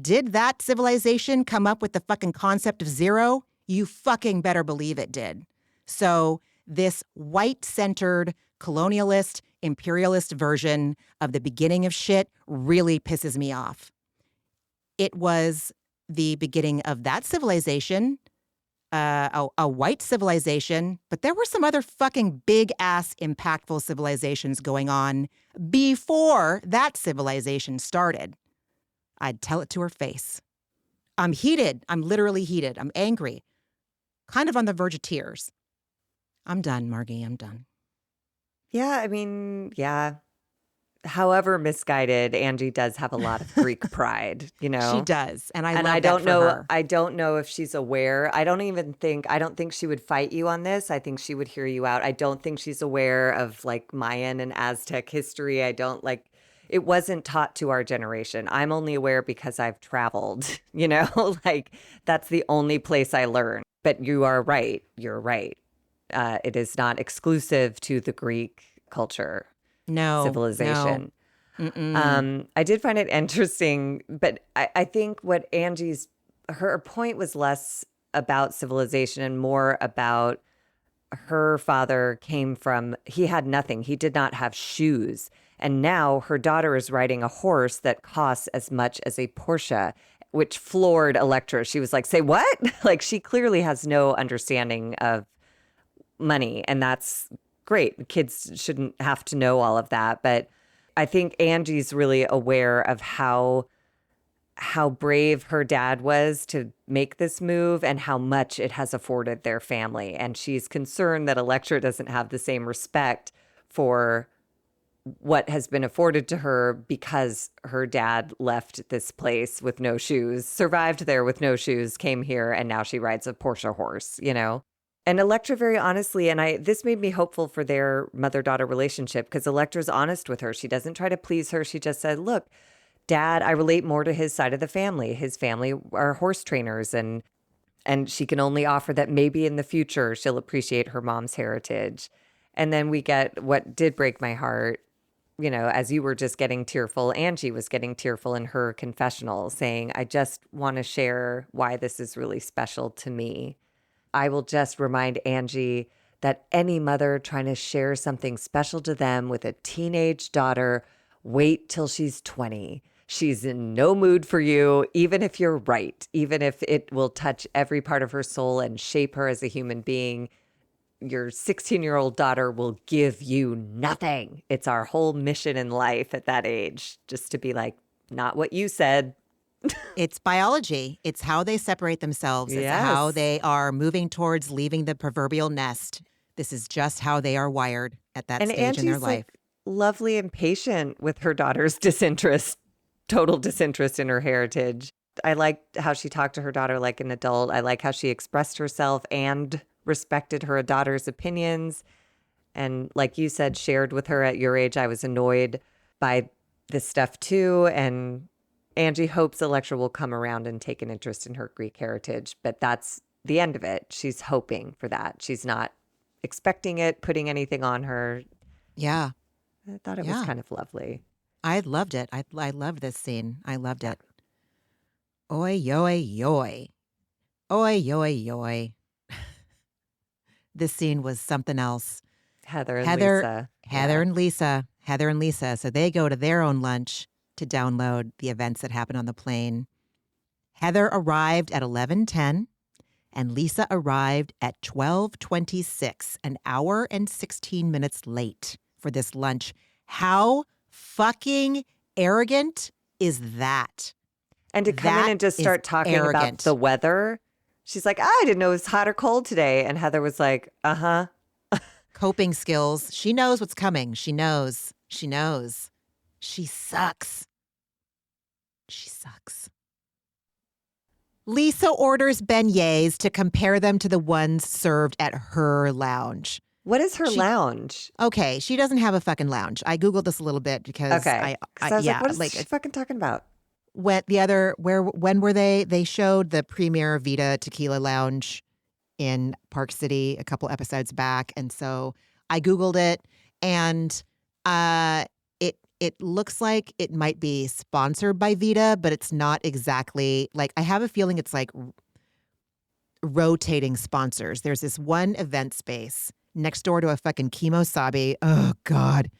Did that civilization come up with the fucking concept of zero? You fucking better believe it did. So this white-centered, colonialist, imperialist version of the beginning of shit really pisses me off. It was the beginning of that civilization, a white civilization, but there were some other fucking big-ass impactful civilizations going on before that civilization started. I'd tell it to her face. I'm heated. I'm literally heated. I'm angry. Kind of on the verge of tears. I'm done, Margie. I'm done. Yeah, I mean, yeah. However misguided, Angie does have a lot of Greek pride, you know? She does. And I love I that don't for know, her. I don't know if she's aware. I don't think she would fight you on this. I think she would hear you out. I don't think she's aware of like Mayan and Aztec history. It wasn't taught to our generation. I'm only aware because I've traveled, you know, like that's the only place I learned. But you are right. You're right. It is not exclusive to the Greek culture, civilization. No. I did find it interesting, but I think what her point was less about civilization and more about her father he had nothing. He did not have shoes. And now her daughter is riding a horse that costs as much as a Porsche, which floored Electra. She was like, say what? Like she clearly has no understanding of money. And that's great. Kids shouldn't have to know all of that. But I think Angie's really aware of how brave her dad was to make this move and how much it has afforded their family. And she's concerned that Electra doesn't have the same respect for what has been afforded to her because her dad left this place with no shoes, survived there with no shoes, came here, and now she rides a Porsche horse, you know? And Electra, very honestly, this made me hopeful for their mother-daughter relationship because Electra's honest with her. She doesn't try to please her. She just said, look, Dad, I relate more to his side of the family. His family are horse trainers, and she can only offer that maybe in the future she'll appreciate her mom's heritage. And then we get what did break my heart, you know, as you were just getting tearful, Angie was getting tearful in her confessional, saying, I just want to share why this is really special to me. I will just remind Angie that any mother trying to share something special to them with a teenage daughter, wait till she's 20. She's in no mood for you, even if you're right, even if it will touch every part of her soul and shape her as a human being. Your 16-year-old daughter will give you nothing. It's our whole mission in life at that age, just to be like, not what you said. It's biology. It's how they separate themselves. It's Yes. how they are moving towards leaving the proverbial nest. This is just how they are wired at that And stage in Angie's their life. like lovely and patient with her daughter's total disinterest in her heritage. I liked how she talked to her daughter like an adult. I like how she expressed herself and respected her daughter's opinions. And like you said, shared with her at your age, I was annoyed by this stuff too. And Angie hopes Electra will come around and take an interest in her Greek heritage, but that's the end of it. She's hoping for that. She's not expecting it, putting anything on her. Yeah. I thought it was kind of lovely. I loved it. I loved this scene. I loved it. Oi, yoy, yoy. Oi, yoy, yoy. This scene was something else. Heather and Lisa. Heather and Lisa. So they go to their own lunch to download the events that happened on the plane. Heather arrived at 11:10 and Lisa arrived at 12:26, an hour and 16 minutes late for this lunch. How fucking arrogant is that? And to come in and just start talking about the weather. She's like, I didn't know it was hot or cold today. And Heather was like, uh-huh. Coping skills. She knows what's coming. She knows. She knows. She sucks. She sucks. Lisa orders beignets to compare them to the ones served at her lounge. What is her She lounge? Okay, she doesn't have a fucking lounge. I Googled this a little bit because Okay. Because I was like, yeah, what is like she fucking talking about? when were they? They showed the premiere Vita Tequila Lounge in Park City a couple episodes back, and so I Googled it, and it looks like it might be sponsored by Vita, but it's not exactly. Like, I have a feeling it's like rotating sponsors. There's this one event space next door to a fucking Kimosabi. Oh God.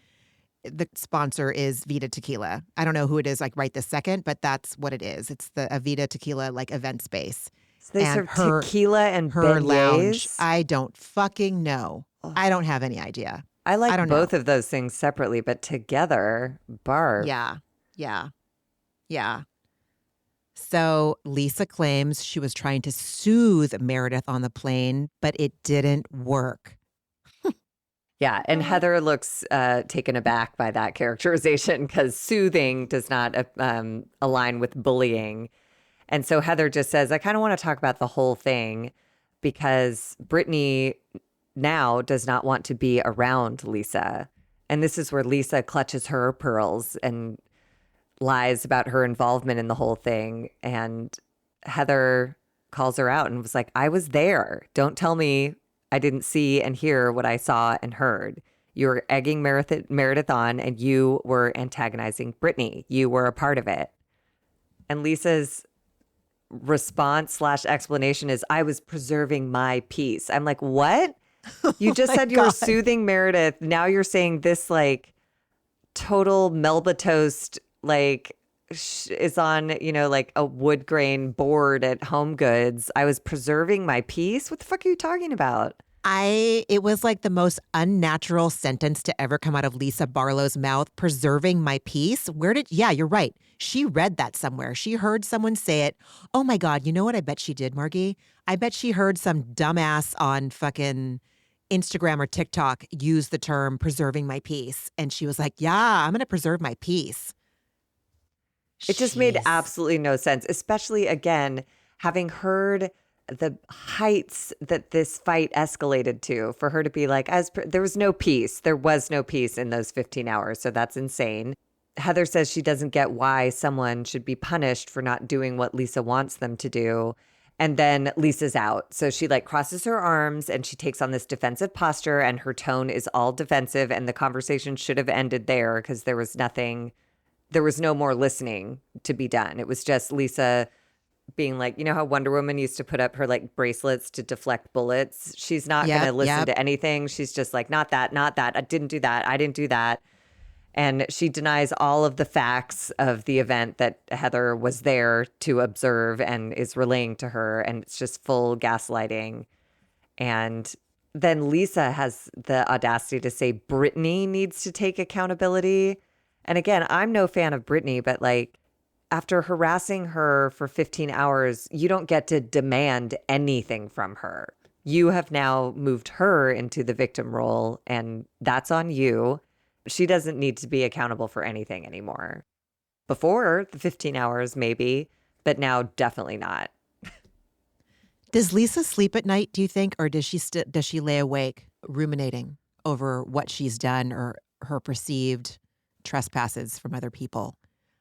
The sponsor is Vita Tequila. I don't know who it is like right this second, but that's what it is. It's the a Vita Tequila like event space. So they And serve tequila and her lounge, beignets. I don't fucking know. Oh, I don't have any idea. I I like don't know. both of those things separately, but together, barf. Yeah. Yeah. Yeah. So Lisa claims she was trying to soothe Meredith on the plane, but it didn't work. Yeah, and Heather looks taken aback by that characterization because soothing does not align with bullying. And so Heather just says, I kind of want to talk about the whole thing because Brittany now does not want to be around Lisa. And this is where Lisa clutches her pearls and lies about her involvement in the whole thing. And Heather calls her out and was like, I was there. Don't tell me I didn't see and hear what I saw and heard. You were egging Meredith on and you were antagonizing Brittany. You were a part of it. And Lisa's response / explanation is, I was preserving my peace. I'm like, what? You just my said you were God. soothing Meredith. Now you're saying this like total Melba toast, like is on, like a wood grain board at Home Goods. I was preserving my peace. What the fuck are you talking about? It was like the most unnatural sentence to ever come out of Lisa Barlow's mouth, preserving my peace. Yeah, you're right. She read that somewhere. She heard someone say it. Oh my God, you know what I bet she did, Margie? I bet she heard some dumbass on fucking Instagram or TikTok use the term preserving my peace. And she was like, yeah, I'm going to preserve my peace. It just made Jeez. absolutely no sense, especially again, having heard the heights that this fight escalated to, for her to be like, there was no peace. There was no peace in those 15 hours. So that's insane. Heather says she doesn't get why someone should be punished for not doing what Lisa wants them to do. And then Lisa's out. So she like crosses her arms and she takes on this defensive posture and her tone is all defensive. And the conversation should have ended there because there was no more listening to be done. It was just Lisa being like, you know how Wonder Woman used to put up her like bracelets to deflect bullets? She's not going to listen to anything. She's just like, not that. I didn't do that. I didn't do that. And she denies all of the facts of the event that Heather was there to observe and is relaying to her. And it's just full gaslighting. And then Lisa has the audacity to say Brittany needs to take accountability. And again, I'm no fan of Brittany, but like after harassing her for 15 hours, you don't get to demand anything from her. You have now moved her into the victim role, and that's on you. She doesn't need to be accountable for anything anymore. Before the 15 hours, maybe, but now definitely not. Does Lisa sleep at night, do you think, or does she lay awake ruminating over what she's done or her perceived trespasses from other people?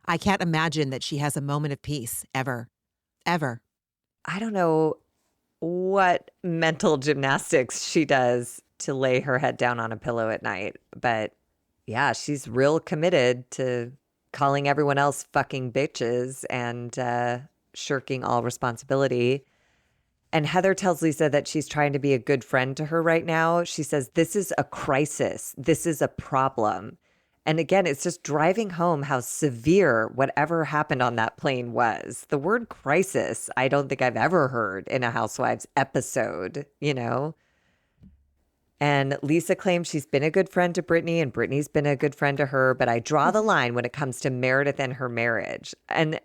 I can't imagine that she has a moment of peace ever. I don't know what mental gymnastics she does to lay her head down on a pillow at night, but yeah, she's real committed to calling everyone else fucking bitches and shirking all responsibility. And Heather tells Lisa that she's trying to be a good friend to her right now. She says, this is a crisis. This is a problem. And again, it's just driving home how severe whatever happened on that plane was. The word crisis, I don't think I've ever heard in a Housewives episode, And Lisa claims she's been a good friend to Brittany and Brittany's been a good friend to her. But I draw the line when it comes to Meredith and her marriage. And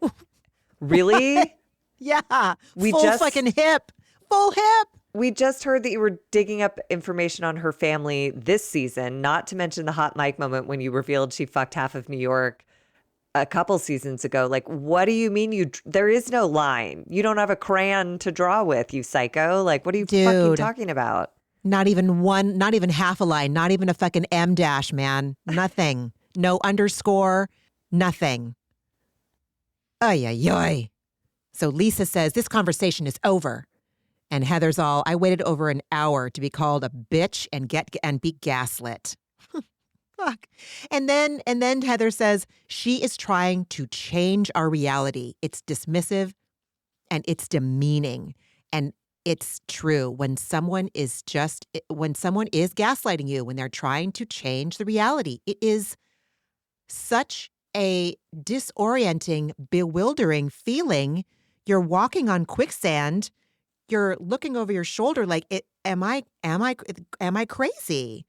really? Yeah. We Full just fucking hip. Full hip. We just heard that you were digging up information on her family this season, not to mention the hot mic moment when you revealed she fucked half of New York a couple seasons ago. Like, what do you mean there is no line? You don't have a crayon to draw with, you psycho. Like, what are you fucking talking about? Not even one, not even half a line, not even a fucking M dash, man. Nothing. No underscore, nothing. Ay, ay, ay. So Lisa says, this conversation is over. And Heather's all, I waited over an hour to be called a bitch and be gaslit. Fuck. And then Heather says, she is trying to change our reality. It's dismissive and it's demeaning. And it's true when someone is gaslighting you, when they're trying to change the reality, it is such a disorienting, bewildering feeling. You're walking on quicksand. You're looking over your shoulder like, am I crazy?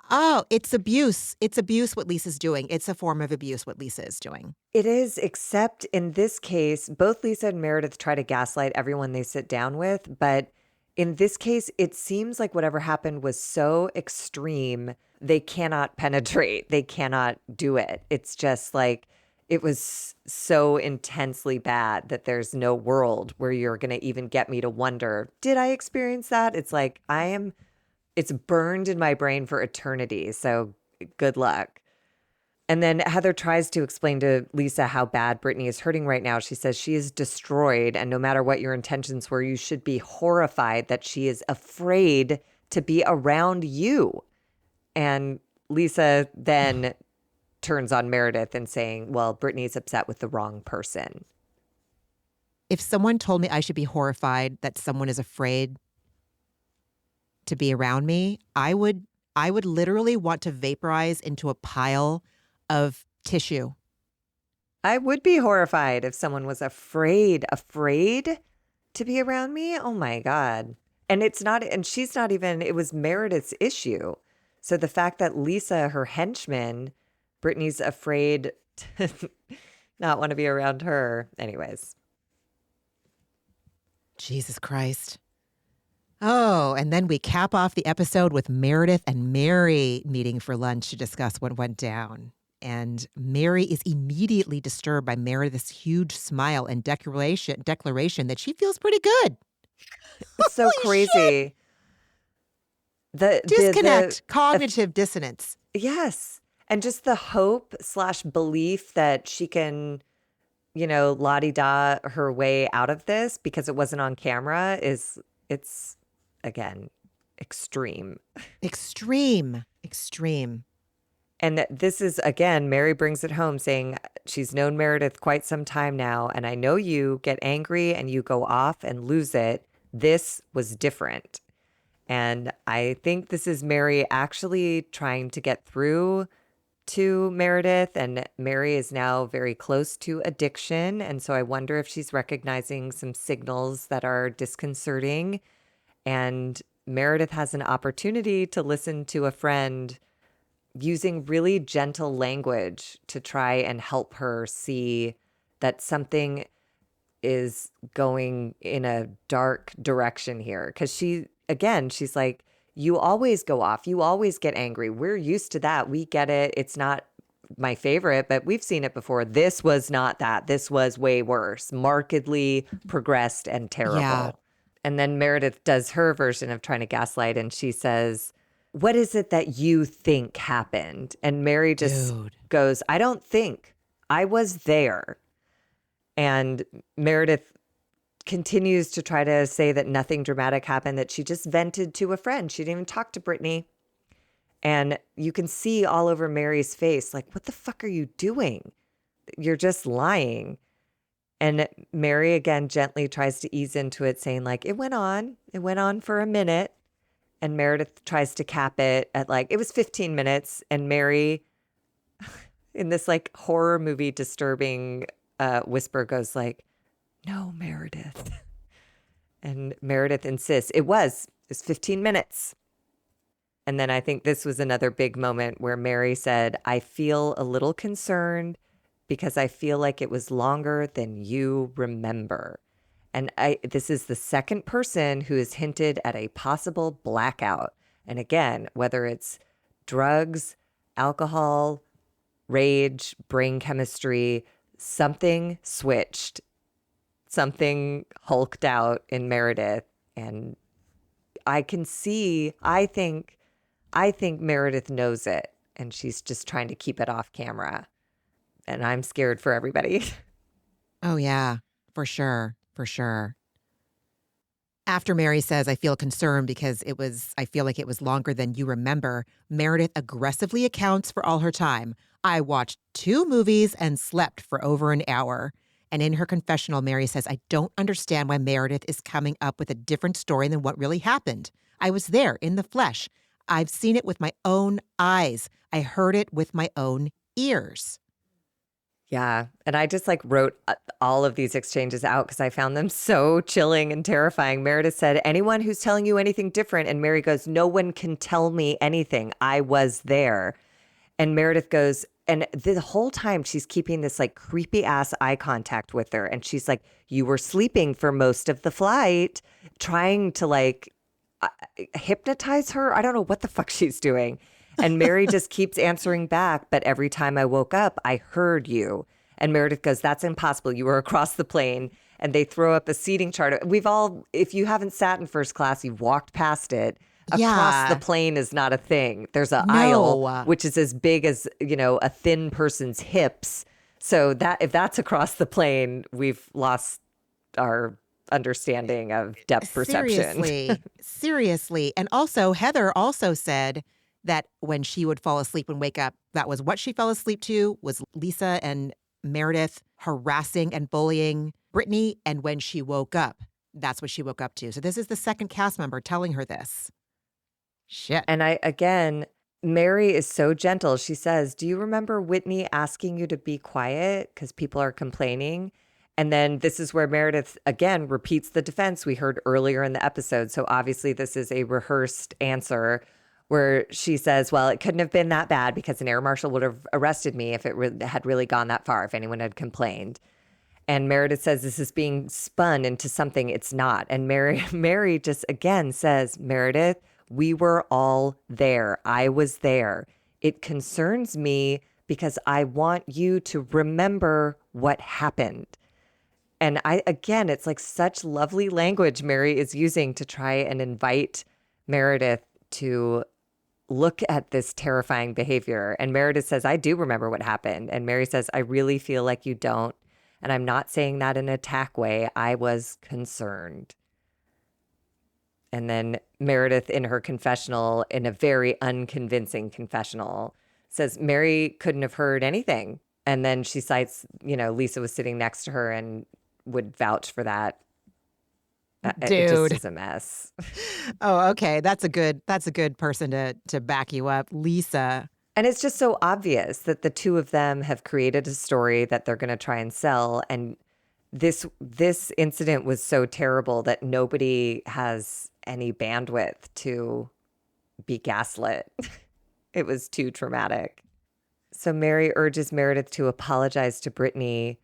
Oh, it's abuse. It's abuse what Lisa's doing. It's a form of abuse what Lisa is doing. It is, except in this case, both Lisa and Meredith try to gaslight everyone they sit down with. But in this case, it seems like whatever happened was so extreme, they cannot penetrate. They cannot do it. It's just like, it was so intensely bad that there's no world where you're going to even get me to wonder, did I experience that? It's like, it's burned in my brain for eternity. So good luck. And then Heather tries to explain to Lisa how bad Brittany is hurting right now. She says she is destroyed, and no matter what your intentions were, you should be horrified that she is afraid to be around you. And Lisa then turns on Meredith and saying, well, Brittany's upset with the wrong person. If someone told me I should be horrified that someone is afraid to be around me, I would literally want to vaporize into a pile of tissue. I would be horrified if someone was afraid to be around me. Oh my God. And she's not even, it was Meredith's issue. So the fact that Lisa, her henchman, Brittany's afraid to not want to be around her. Anyways. Jesus Christ. Oh, and then we cap off the episode with Meredith and Mary meeting for lunch to discuss what went down. And Mary is immediately disturbed by Meredith's huge smile and declaration that she feels pretty good. It's so crazy. Shit. The disconnect, cognitive dissonance. Yes. And just the hope / belief that she can, la-di-da her way out of this because it wasn't on camera it's, again, extreme. Extreme. And this is, again, Mary brings it home saying she's known Meredith quite some time now. And I know you get angry and you go off and lose it. This was different. And I think this is Mary actually trying to get through to Meredith. And Mary is now very close to addiction. And so I wonder if she's recognizing some signals that are disconcerting. And Meredith has an opportunity to listen to a friend using really gentle language to try and help her see that something is going in a dark direction here. Because she's like, you always go off. You always get angry. We're used to that. We get it. It's not my favorite, but we've seen it before. This was not that. This was way worse, markedly progressed and terrible. Yeah. And then Meredith does her version of trying to gaslight, and she says, what is it that you think happened? And Mary just goes, I don't think. I was there. And Meredith continues to try to say that nothing dramatic happened, that she just vented to a friend. She didn't even talk to Brittany. And you can see all over Mary's face, like, what the fuck are you doing? You're just lying. And Mary, again, gently tries to ease into it, saying, like, it went on for a minute. And Meredith tries to cap it at it was 15 minutes. And Mary, in this horror movie disturbing whisper, goes like, no, Meredith. And Meredith insists it's 15 minutes. And then I think this was another big moment where Mary said, I feel a little concerned because I feel like it was longer than you remember. And this is the second person who has hinted at a possible blackout. And again, whether it's drugs, alcohol, rage, brain chemistry, something switched, something hulked out in Meredith. And I can see, I think Meredith knows it and she's just trying to keep it off camera. And I'm scared for everybody. Oh, yeah, for sure. For sure. After Mary says, I feel concerned because I feel like it was longer than you remember, Meredith aggressively accounts for all her time. I watched 2 movies and slept for over an hour. And in her confessional, Mary says, I don't understand why Meredith is coming up with a different story than what really happened. I was there in the flesh. I've seen it with my own eyes. I heard it with my own ears. Yeah. And I just like wrote all of these exchanges out because I found them so chilling and terrifying. Meredith said, anyone who's telling you anything different. And Mary goes, no one can tell me anything. I was there. And Meredith goes, and the whole time she's keeping this like creepy ass eye contact with her. And she's like, you were sleeping for most of the flight, trying to like hypnotize her. I don't know what the fuck she's doing. And Mary just keeps answering back. But every time I woke up, I heard you. And Meredith goes, that's impossible. You were across the plane. And they throw up a seating chart. We've all, if you haven't sat in first class, you've walked past it. Across the Yeah. plane is not a thing. There's an aisle, No. which is as big as, a thin person's hips. So that if that's across the plane, we've lost our understanding of depth perception. Seriously. Seriously. And also, Heather also said that when she would fall asleep and wake up, that was what she fell asleep to, was Lisa and Meredith harassing and bullying Brittany. And when she woke up, that's what she woke up to. So this is the second cast member telling her this. Shit. And Mary is so gentle. She says, do you remember Whitney asking you to be quiet because people are complaining? And then this is where Meredith, again, repeats the defense we heard earlier in the episode. So obviously this is a rehearsed answer where she says, well, it couldn't have been that bad because an air marshal would have arrested me if it had really gone that far, if anyone had complained. And Meredith says this is being spun into something it's not. And Mary just again says, Meredith, we were all there. I was there. It concerns me because I want you to remember what happened. And again, it's like such lovely language Mary is using to try and invite Meredith to look at this terrifying behavior. And Meredith says, I do remember what happened. And Mary says, I really feel like you don't. And I'm not saying that in an attack way. I was concerned. And then Meredith in her confessional, in a very unconvincing confessional, says Mary couldn't have heard anything. And then she cites, Lisa was sitting next to her and would vouch for that. It just Dude. is a mess. Oh, okay. That's a good person to back you up. Lisa. And it's just so obvious that the two of them have created a story that they're going to try and sell. And this incident was so terrible that nobody has any bandwidth to be gaslit. It was too traumatic. So Mary urges Meredith to apologize to Brittany.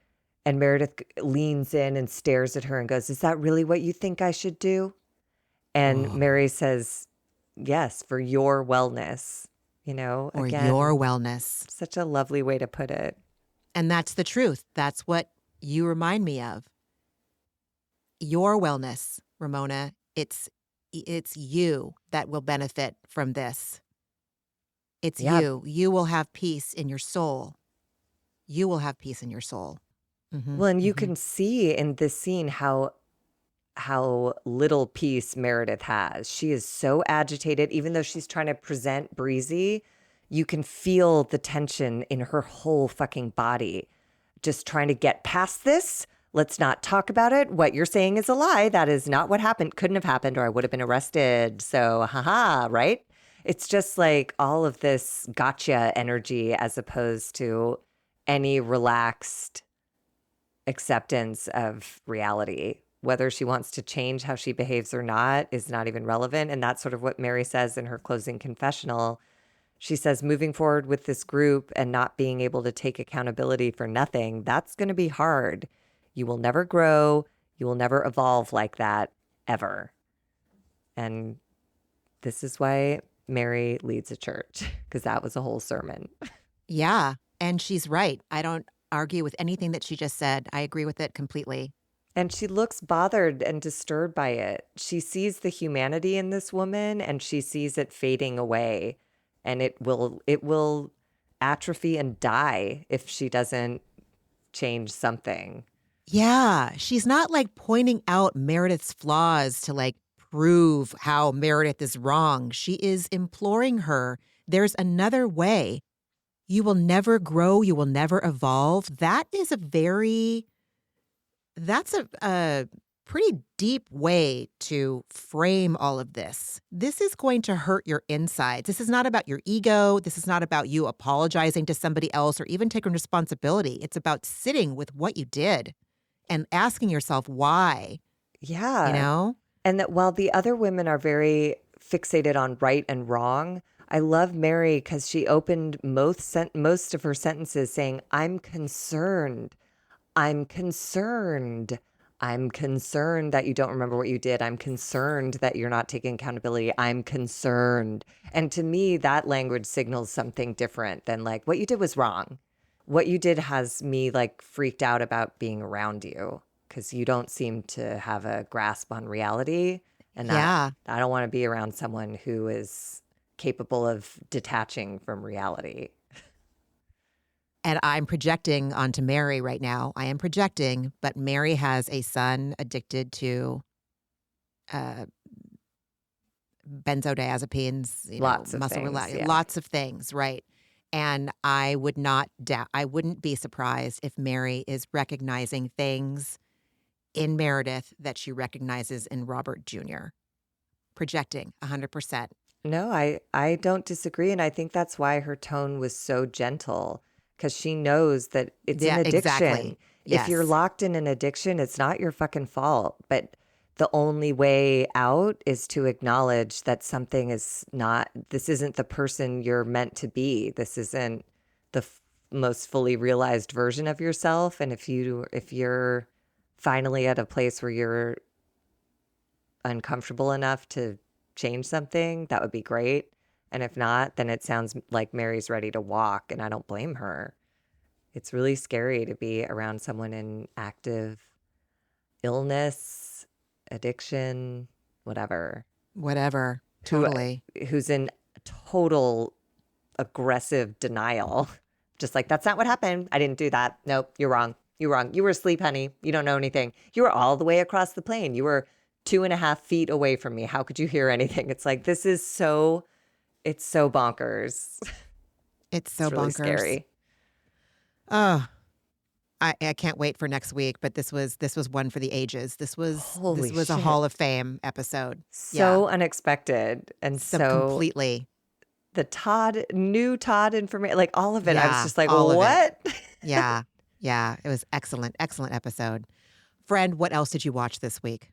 And Meredith leans in and stares at her and goes, is that really what you think I should do? And Mary says, yes, for your wellness, Or again, your wellness. such a lovely way to put it. And that's the truth. That's what you remind me of. Your wellness, Ramona. It's you that will benefit from this. It's you. You will have peace in your soul. You will have peace in your soul. Mm-hmm. Well, and you can see in this scene how little peace Meredith has. She is so agitated, even though she's trying to present breezy. You can feel the tension in her whole fucking body. Just trying to get past this. Let's not talk about it. What you're saying is a lie. That is not what happened. Couldn't have happened, or I would have been arrested. So, haha, right? It's just like all of this gotcha energy as opposed to any relaxed acceptance of reality. Whether she wants to change how she behaves or not is not even relevant. And that's sort of what Mary says in her closing confessional. She says, moving forward with this group and not being able to take accountability for nothing, that's going to be hard. You will never grow. You will never evolve like that, ever. And this is why Mary leads a church, because that was a whole sermon. Yeah. And she's right. I don't argue with anything that she just said. I agree with it completely. And she looks bothered and disturbed by it. She sees the humanity in this woman and she sees it fading away. And it will atrophy and die if she doesn't change something. Yeah, she's not like pointing out Meredith's flaws to like prove how Meredith is wrong. She is imploring her, there's another way. You will never grow, you will never evolve. That's a pretty deep way to frame all of this. This is going to hurt your insides. This is not about your ego. This is not about you apologizing to somebody else or even taking responsibility. It's about sitting with what you did and asking yourself why, you Yeah. know? And that while the other women are very fixated on right and wrong, I love Mary because she opened most of her sentences saying, I'm concerned. I'm concerned. I'm concerned that you don't remember what you did. I'm concerned that you're not taking accountability. I'm concerned. And to me, that language signals something different than like what you did was wrong. What you did has me like freaked out about being around you because you don't seem to have a grasp on reality. And that Yeah. I don't want to be around someone who is capable of detaching from reality. And I'm projecting onto Mary right now. I am projecting, but Mary has a son addicted to uh, benzodiazepines, Lots of muscle things. relaxant, Yeah. lots of things, right? And I would not doubt, I wouldn't be surprised if Mary is recognizing things in Meredith that she recognizes in Robert Jr. Projecting 100%. No, I don't disagree. And I think that's why her tone was so gentle because she knows that it's an Yeah, addiction. exactly. If you're Yes. locked in an addiction, it's not your fucking fault. But the only way out is to acknowledge that something is not, this isn't the person you're meant to be. This isn't the most fully realized version of yourself. And if you're finally at a place where you're uncomfortable enough to change something, that would be great. And if not, then it sounds like Mary's ready to walk, and I don't blame her. It's really scary to be around someone in active illness, addiction, whatever, Whatever. who Totally. who's in total aggressive denial. Just like, that's not what happened. I didn't do that. Nope, you're wrong. You're wrong. You were asleep, honey. You don't know anything. You were all the way across the plane. You were 2.5 feet away from me. How could you hear anything? It's like, it's so bonkers. It's so It's really bonkers. scary. Oh, I can't wait for next week, but this was one for the ages. This Holy was a shit. Hall of Fame episode. Yeah. So unexpected. And So so completely. the new Todd information, like all of it, I was Yeah, just like, all of it. what? Yeah. Yeah, it was excellent. Excellent episode. Friend, what else did you watch this week?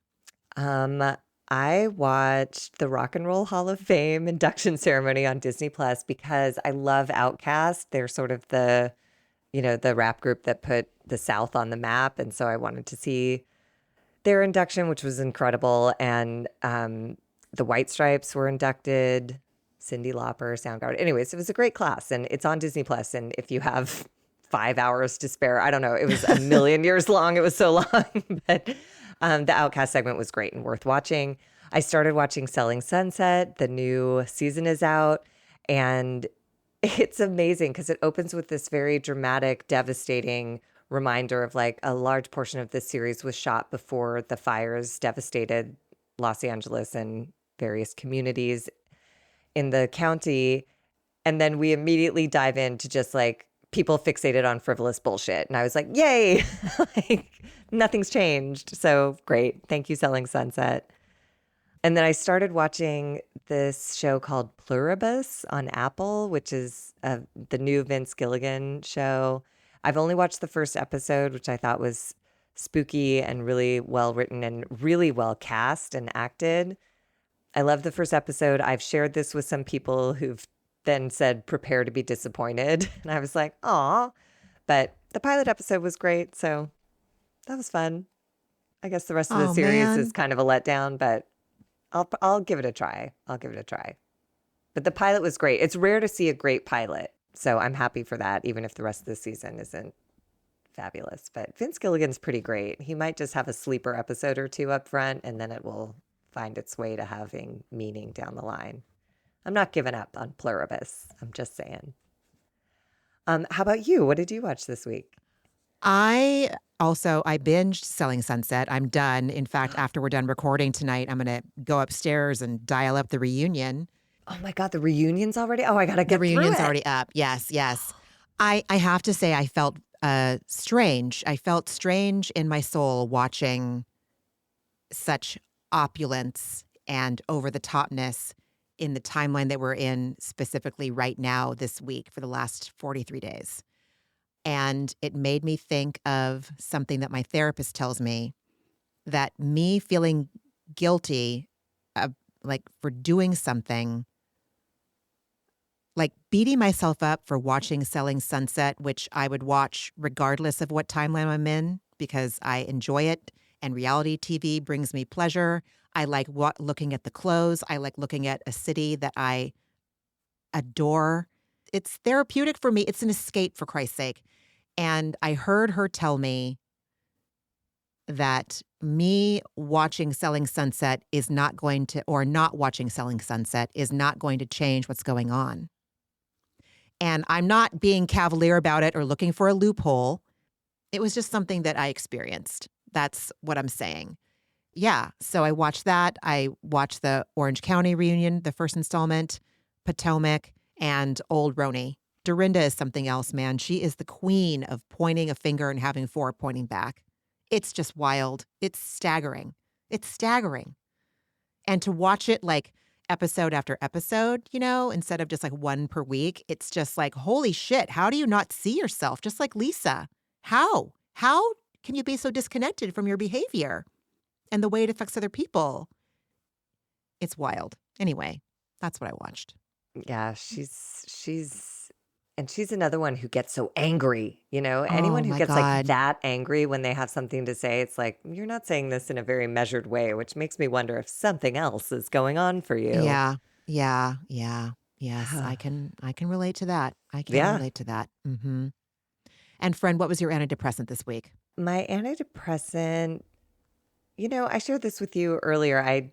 Um, I watched the Rock and Roll Hall of Fame induction ceremony on Disney Plus because I love Outkast. They're sort of the rap group that put the South on the map. And so I wanted to see their induction, which was incredible. And the White Stripes were inducted, Cyndi Lauper, Soundgarden. Anyways, it was a great class and it's on Disney Plus. And if you have 5 hours to spare, I don't know, it was a million years long. It was so long, but the Outcast segment was great and worth watching. I started watching Selling Sunset. The new season is out and it's amazing because it opens with this very dramatic, devastating reminder of like a large portion of this series was shot before the fires devastated Los Angeles and various communities in the county. And then we immediately dive into just like people fixated on frivolous bullshit. And I was like, yay, like nothing's changed. So great. Thank you, Selling Sunset. And then I started watching this show called Pluribus on Apple, which is the new Vince Gilligan show. I've only watched the first episode, which I thought was spooky and really well written and really well cast and acted. I love the first episode. I've shared this with some people who've then said, prepare to be disappointed. And I was like, aw. But the pilot episode was great. So that was fun. I guess the rest of the Oh series is man. kind of a letdown, but I'll give it a try. I'll give it a try. But the pilot was great. It's rare to see a great pilot. So I'm happy for that, even if the rest of the season isn't fabulous. But Vince Gilligan's pretty great. He might just have a sleeper episode or two up front, and then it will find its way to having meaning down the line. I'm not giving up on Pluribus. I'm just saying. How about you? What did you watch this week? I binged Selling Sunset. I'm done. In fact, after we're done recording tonight, I'm going to go upstairs and dial up the reunion. Oh my God, the reunion's already? Oh, I got to get The reunion's through it. already up. Yes, yes. I have to say I felt strange. I felt strange in my soul watching such opulence and over-the-topness in the timeline that we're in, specifically right now this week for the last 43 days. And it made me think of something that my therapist tells me, that me feeling guilty for doing something, like beating myself up for watching Selling Sunset, which I would watch regardless of what timeline I'm in because I enjoy it and reality TV brings me pleasure. I like looking at the clothes. I like looking at a city that I adore. It's therapeutic for me. It's an escape, for Christ's sake. And I heard her tell me that me watching Selling Sunset is not going to, or not watching Selling Sunset is not going to change what's going on. And I'm not being cavalier about it or looking for a loophole. It was just something that I experienced. That's what I'm saying. Yeah. So I watched that. I watched the Orange County reunion, the first installment, Potomac, and Old Roni. Dorinda is something else, man. She is the queen of pointing a finger and having four pointing back. It's just wild. It's staggering. It's staggering. And to watch it like episode after episode, instead of just like one per week, it's just like, holy shit, how do you not see yourself? Just like Lisa. How? How can you be so disconnected from your behavior and the way it affects other people? It's wild. Anyway, that's what I watched. Yeah, she's another one who gets so angry, Oh anyone who my gets like God. that angry when they have something to say, it's like, you're not saying this in a very measured way, which makes me wonder if something else is going on for you. Yeah. Yes, I can relate to that. I can Yeah. relate to that. Mm-hmm. And friend, what was your antidepressant this week? My antidepressant, I shared this with you earlier.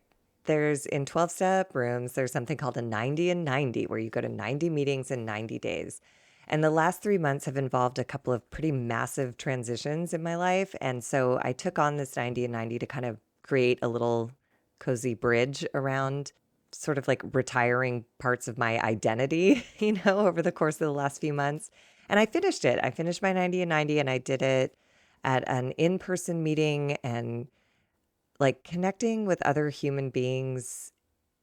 There's in 12-step rooms, there's something called a 90 and 90, where you go to 90 meetings in 90 days. And the last 3 months have involved a couple of pretty massive transitions in my life. And so I took on this 90 and 90 to kind of create a little cozy bridge around sort of like retiring parts of my identity, over the course of the last few months. And I finished it. I finished my 90 and 90, and I did it at an in-person meeting, and like connecting with other human beings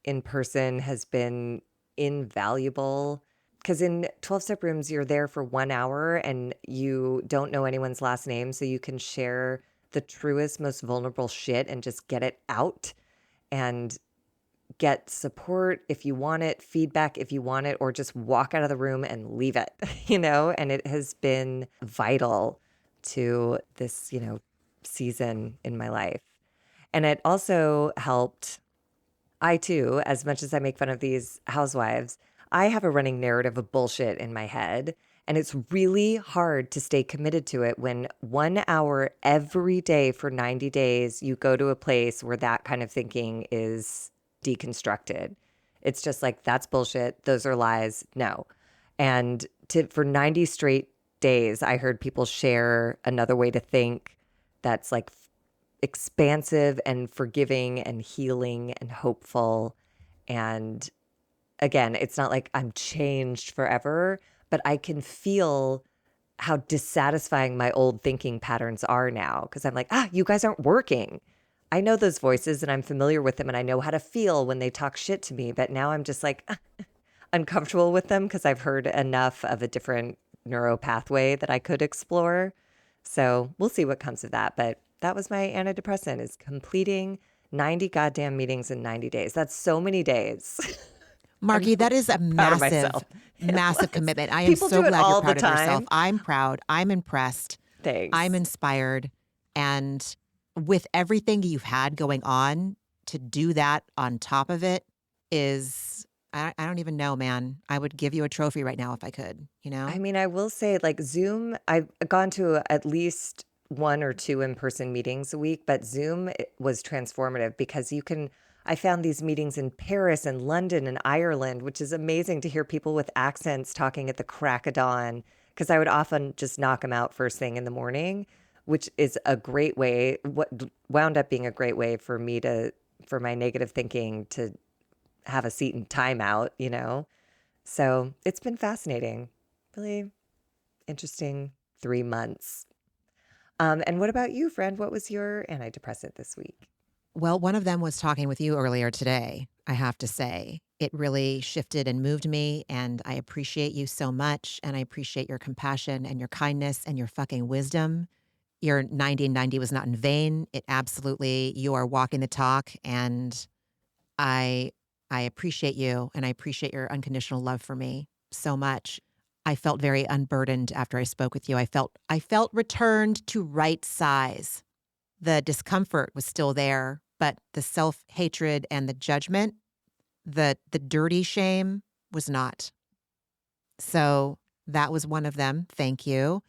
in person has been invaluable, because in 12-step rooms, you're there for 1 hour and you don't know anyone's last name. So you can share the truest, most vulnerable shit and just get it out and get support if you want it, feedback if you want it, or just walk out of the room and leave it, and it has been vital to this, season in my life. And it also helped. I too, as much as I make fun of these housewives, I have a running narrative of bullshit in my head. And it's really hard to stay committed to it when 1 hour every day for 90 days, you go to a place where that kind of thinking is deconstructed. It's just like, that's bullshit. Those are lies. No. And for 90 straight days, I heard people share another way to think that's like expansive and forgiving and healing and hopeful. And again, it's not like I'm changed forever, but I can feel how dissatisfying my old thinking patterns are now, because I'm like, you guys aren't working. I know those voices and I'm familiar with them and I know how to feel when they talk shit to me, but now I'm just like uncomfortable with them because I've heard enough of a different neuro pathway that I could explore. So we'll see what comes of that. But that was my antidepressant, is completing 90 goddamn meetings in 90 days. That's so many days. Marky, that is a proud of massive, myself. massive commitment. I am People so do it glad all you're proud the of yourself. time. I'm proud. I'm impressed. Thanks. I'm inspired. And with everything you've had going on, to do that on top of it is I don't even know, man. I would give you a trophy right now if I could, I mean, I will say, like, Zoom, I've gone to at least one or two in-person meetings a week, but Zoom was transformative because I found these meetings in Paris and London and Ireland, which is amazing to hear people with accents talking at the crack of dawn, because I would often just knock them out first thing in the morning, which is a great way, what wound up being a great way for me for my negative thinking to have a seat in timeout, you know? So it's been fascinating. Really interesting 3 months. And what about you, friend? What was your antidepressant this week? Well, one of them was talking with you earlier today, I have to say. It really shifted and moved me, and I appreciate you so much, and I appreciate your compassion and your kindness and your fucking wisdom. Your 90 was not in vain. It absolutely, you are walking the talk, and I I appreciate you, and I appreciate your unconditional love for me so much. I felt very unburdened after I spoke with you. I felt returned to right size. The discomfort was still there, but the self-hatred and the judgment, the dirty shame was not. So that was one of them. Thank you.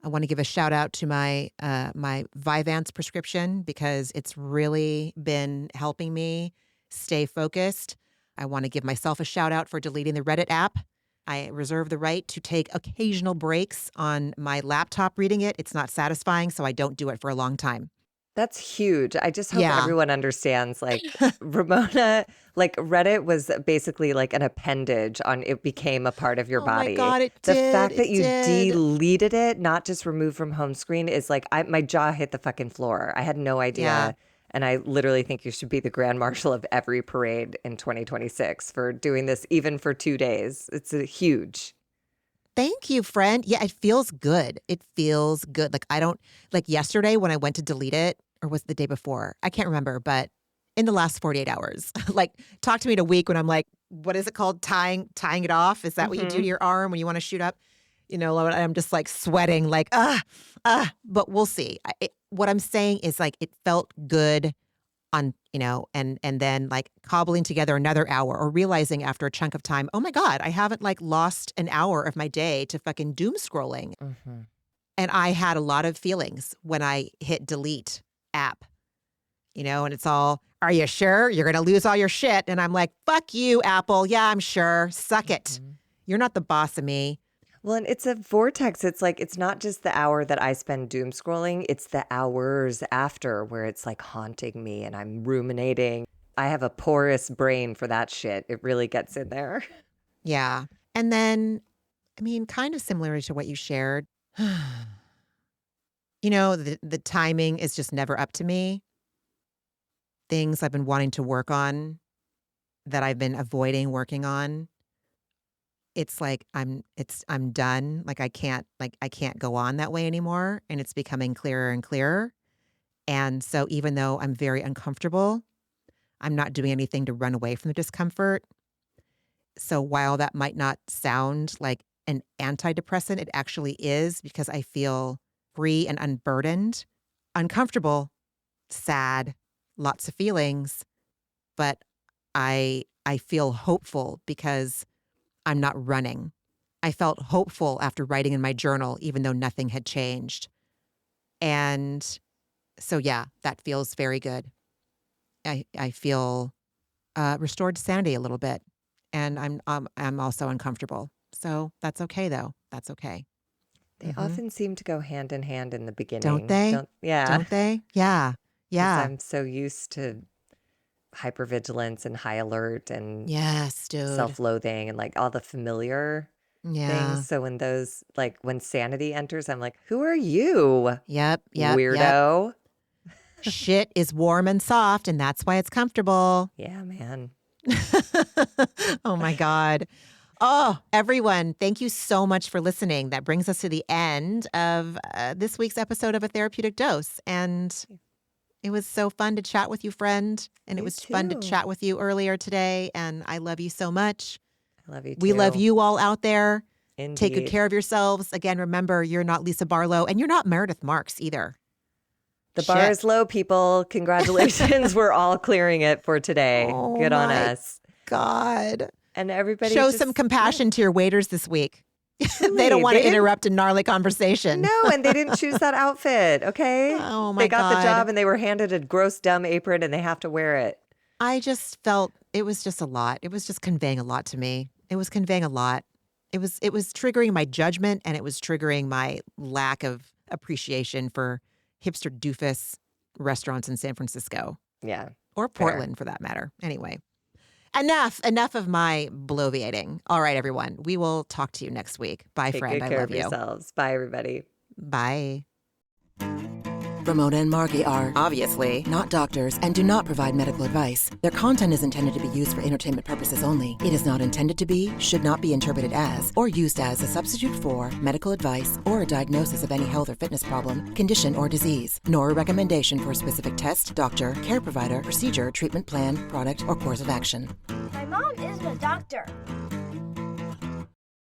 I want to give a shout out to my Vyvanse prescription because it's really been helping me stay focused. I want to give myself a shout out for deleting the Reddit app. I reserve the right to take occasional breaks on my laptop reading it. It's not satisfying, so I don't do it for a long time. That's huge. I just hope Yeah. everyone understands, like, Ramona, like, Reddit was basically like an appendage it became a part of your Oh my body. God, it The did. fact that It you did. deleted it, not just removed from home screen, is like, my jaw hit the fucking floor. I had no Yeah. idea. And I literally think you should be the grand marshal of every parade in 2026 for doing this, even for 2 days. It's huge. Thank you, friend. Yeah, it feels good. It feels good. Like I don't like yesterday when I went to delete it, or was it the day before? I can't remember, but in the last 48 hours. Like talk to me in a week when I'm like, what is it called? Tying it off? Is that what you do to Hmm. your arm when you want to shoot up? I'm just like sweating, like, but we'll see. What I'm saying is like it felt good on, and then like cobbling together another hour or realizing after a chunk of time, oh my God, I haven't like lost an hour of my day to fucking doom scrolling. Hmm. And I had a lot of feelings when I hit delete app, and it's all, are you sure you're going to lose all your shit? And I'm like, fuck you, Apple. Yeah, I'm sure. Suck it. Hmm. You're not the boss of me. Well, and it's a vortex. It's like, it's not just the hour that I spend doom scrolling, it's the hours after where it's like haunting me and I'm ruminating. I have a porous brain for that shit. It really gets in there. Yeah. And then, I mean, kind of similar to what you shared, the timing is just never up to me. Things I've been wanting to work on that I've been avoiding working on. It's like I'm done. Like I can't go on that way anymore. And it's becoming clearer and clearer. And so even though I'm very uncomfortable, I'm not doing anything to run away from the discomfort. So while that might not sound like an antidepressant, it actually is because I feel free and unburdened, uncomfortable, sad, lots of feelings, but I feel hopeful because I'm not running. I felt hopeful after writing in my journal, even though nothing had changed. And so, yeah, that feels very good. I feel restored to sanity a little bit, and I'm also uncomfortable. So that's okay, though. That's okay. They Hmm. often seem to go hand in hand in the Don't beginning. they? Don't, yeah. Don't they? Yeah. Because Yeah. I'm so used to hypervigilance and high alert and Yes, dude. self-loathing and like all the familiar things. Yeah. So when sanity enters, I'm like, who are you, Yep. Yep. Yep. weirdo? Shit is warm and soft, and that's why it's comfortable. Yeah, man. Oh my God. Oh, everyone, thank you so much for listening. That brings us to the end of this week's episode of A Therapeutic Dose. And it was so fun to chat with you, friend. And it You was fun to too. chat with you earlier today. And I love you so much. I love you We love too. you all out there. Take good Indeed. care of yourselves. Again, remember, you're not Lisa Barlow and you're not Meredith Marks either. The bar is Shit. low, people. Congratulations. We're all clearing it for today. Oh Good on my us. God. And everybody Show just, some compassion to your waiters this week. They Truly, don't want they to didn't- interrupt a gnarly conversation. No, and they didn't choose that outfit, okay? Oh, my They got the God. job and they were handed a gross, dumb apron and they have to wear it. I just felt it was just a lot. It was just conveying a lot to me. It was conveying a lot. It was triggering my judgment, and it was triggering my lack of appreciation for hipster doofus restaurants in San Francisco Yeah. or Portland, for that matter. Anyway, enough of my bloviating. All right, everyone. We will talk to you next week. Bye, Take friend. good I care love of you. yourselves. Bye, everybody. Bye. Ramona and Margie are obviously not doctors and do not provide medical advice. Their content is intended to be used for entertainment purposes only. It is not intended to be, should not be interpreted as, or used as a substitute for medical advice or a diagnosis of any health or fitness problem, condition, or disease, nor a recommendation for a specific test, doctor, care provider, procedure, treatment plan, product, or course of action. My mom isn't a doctor.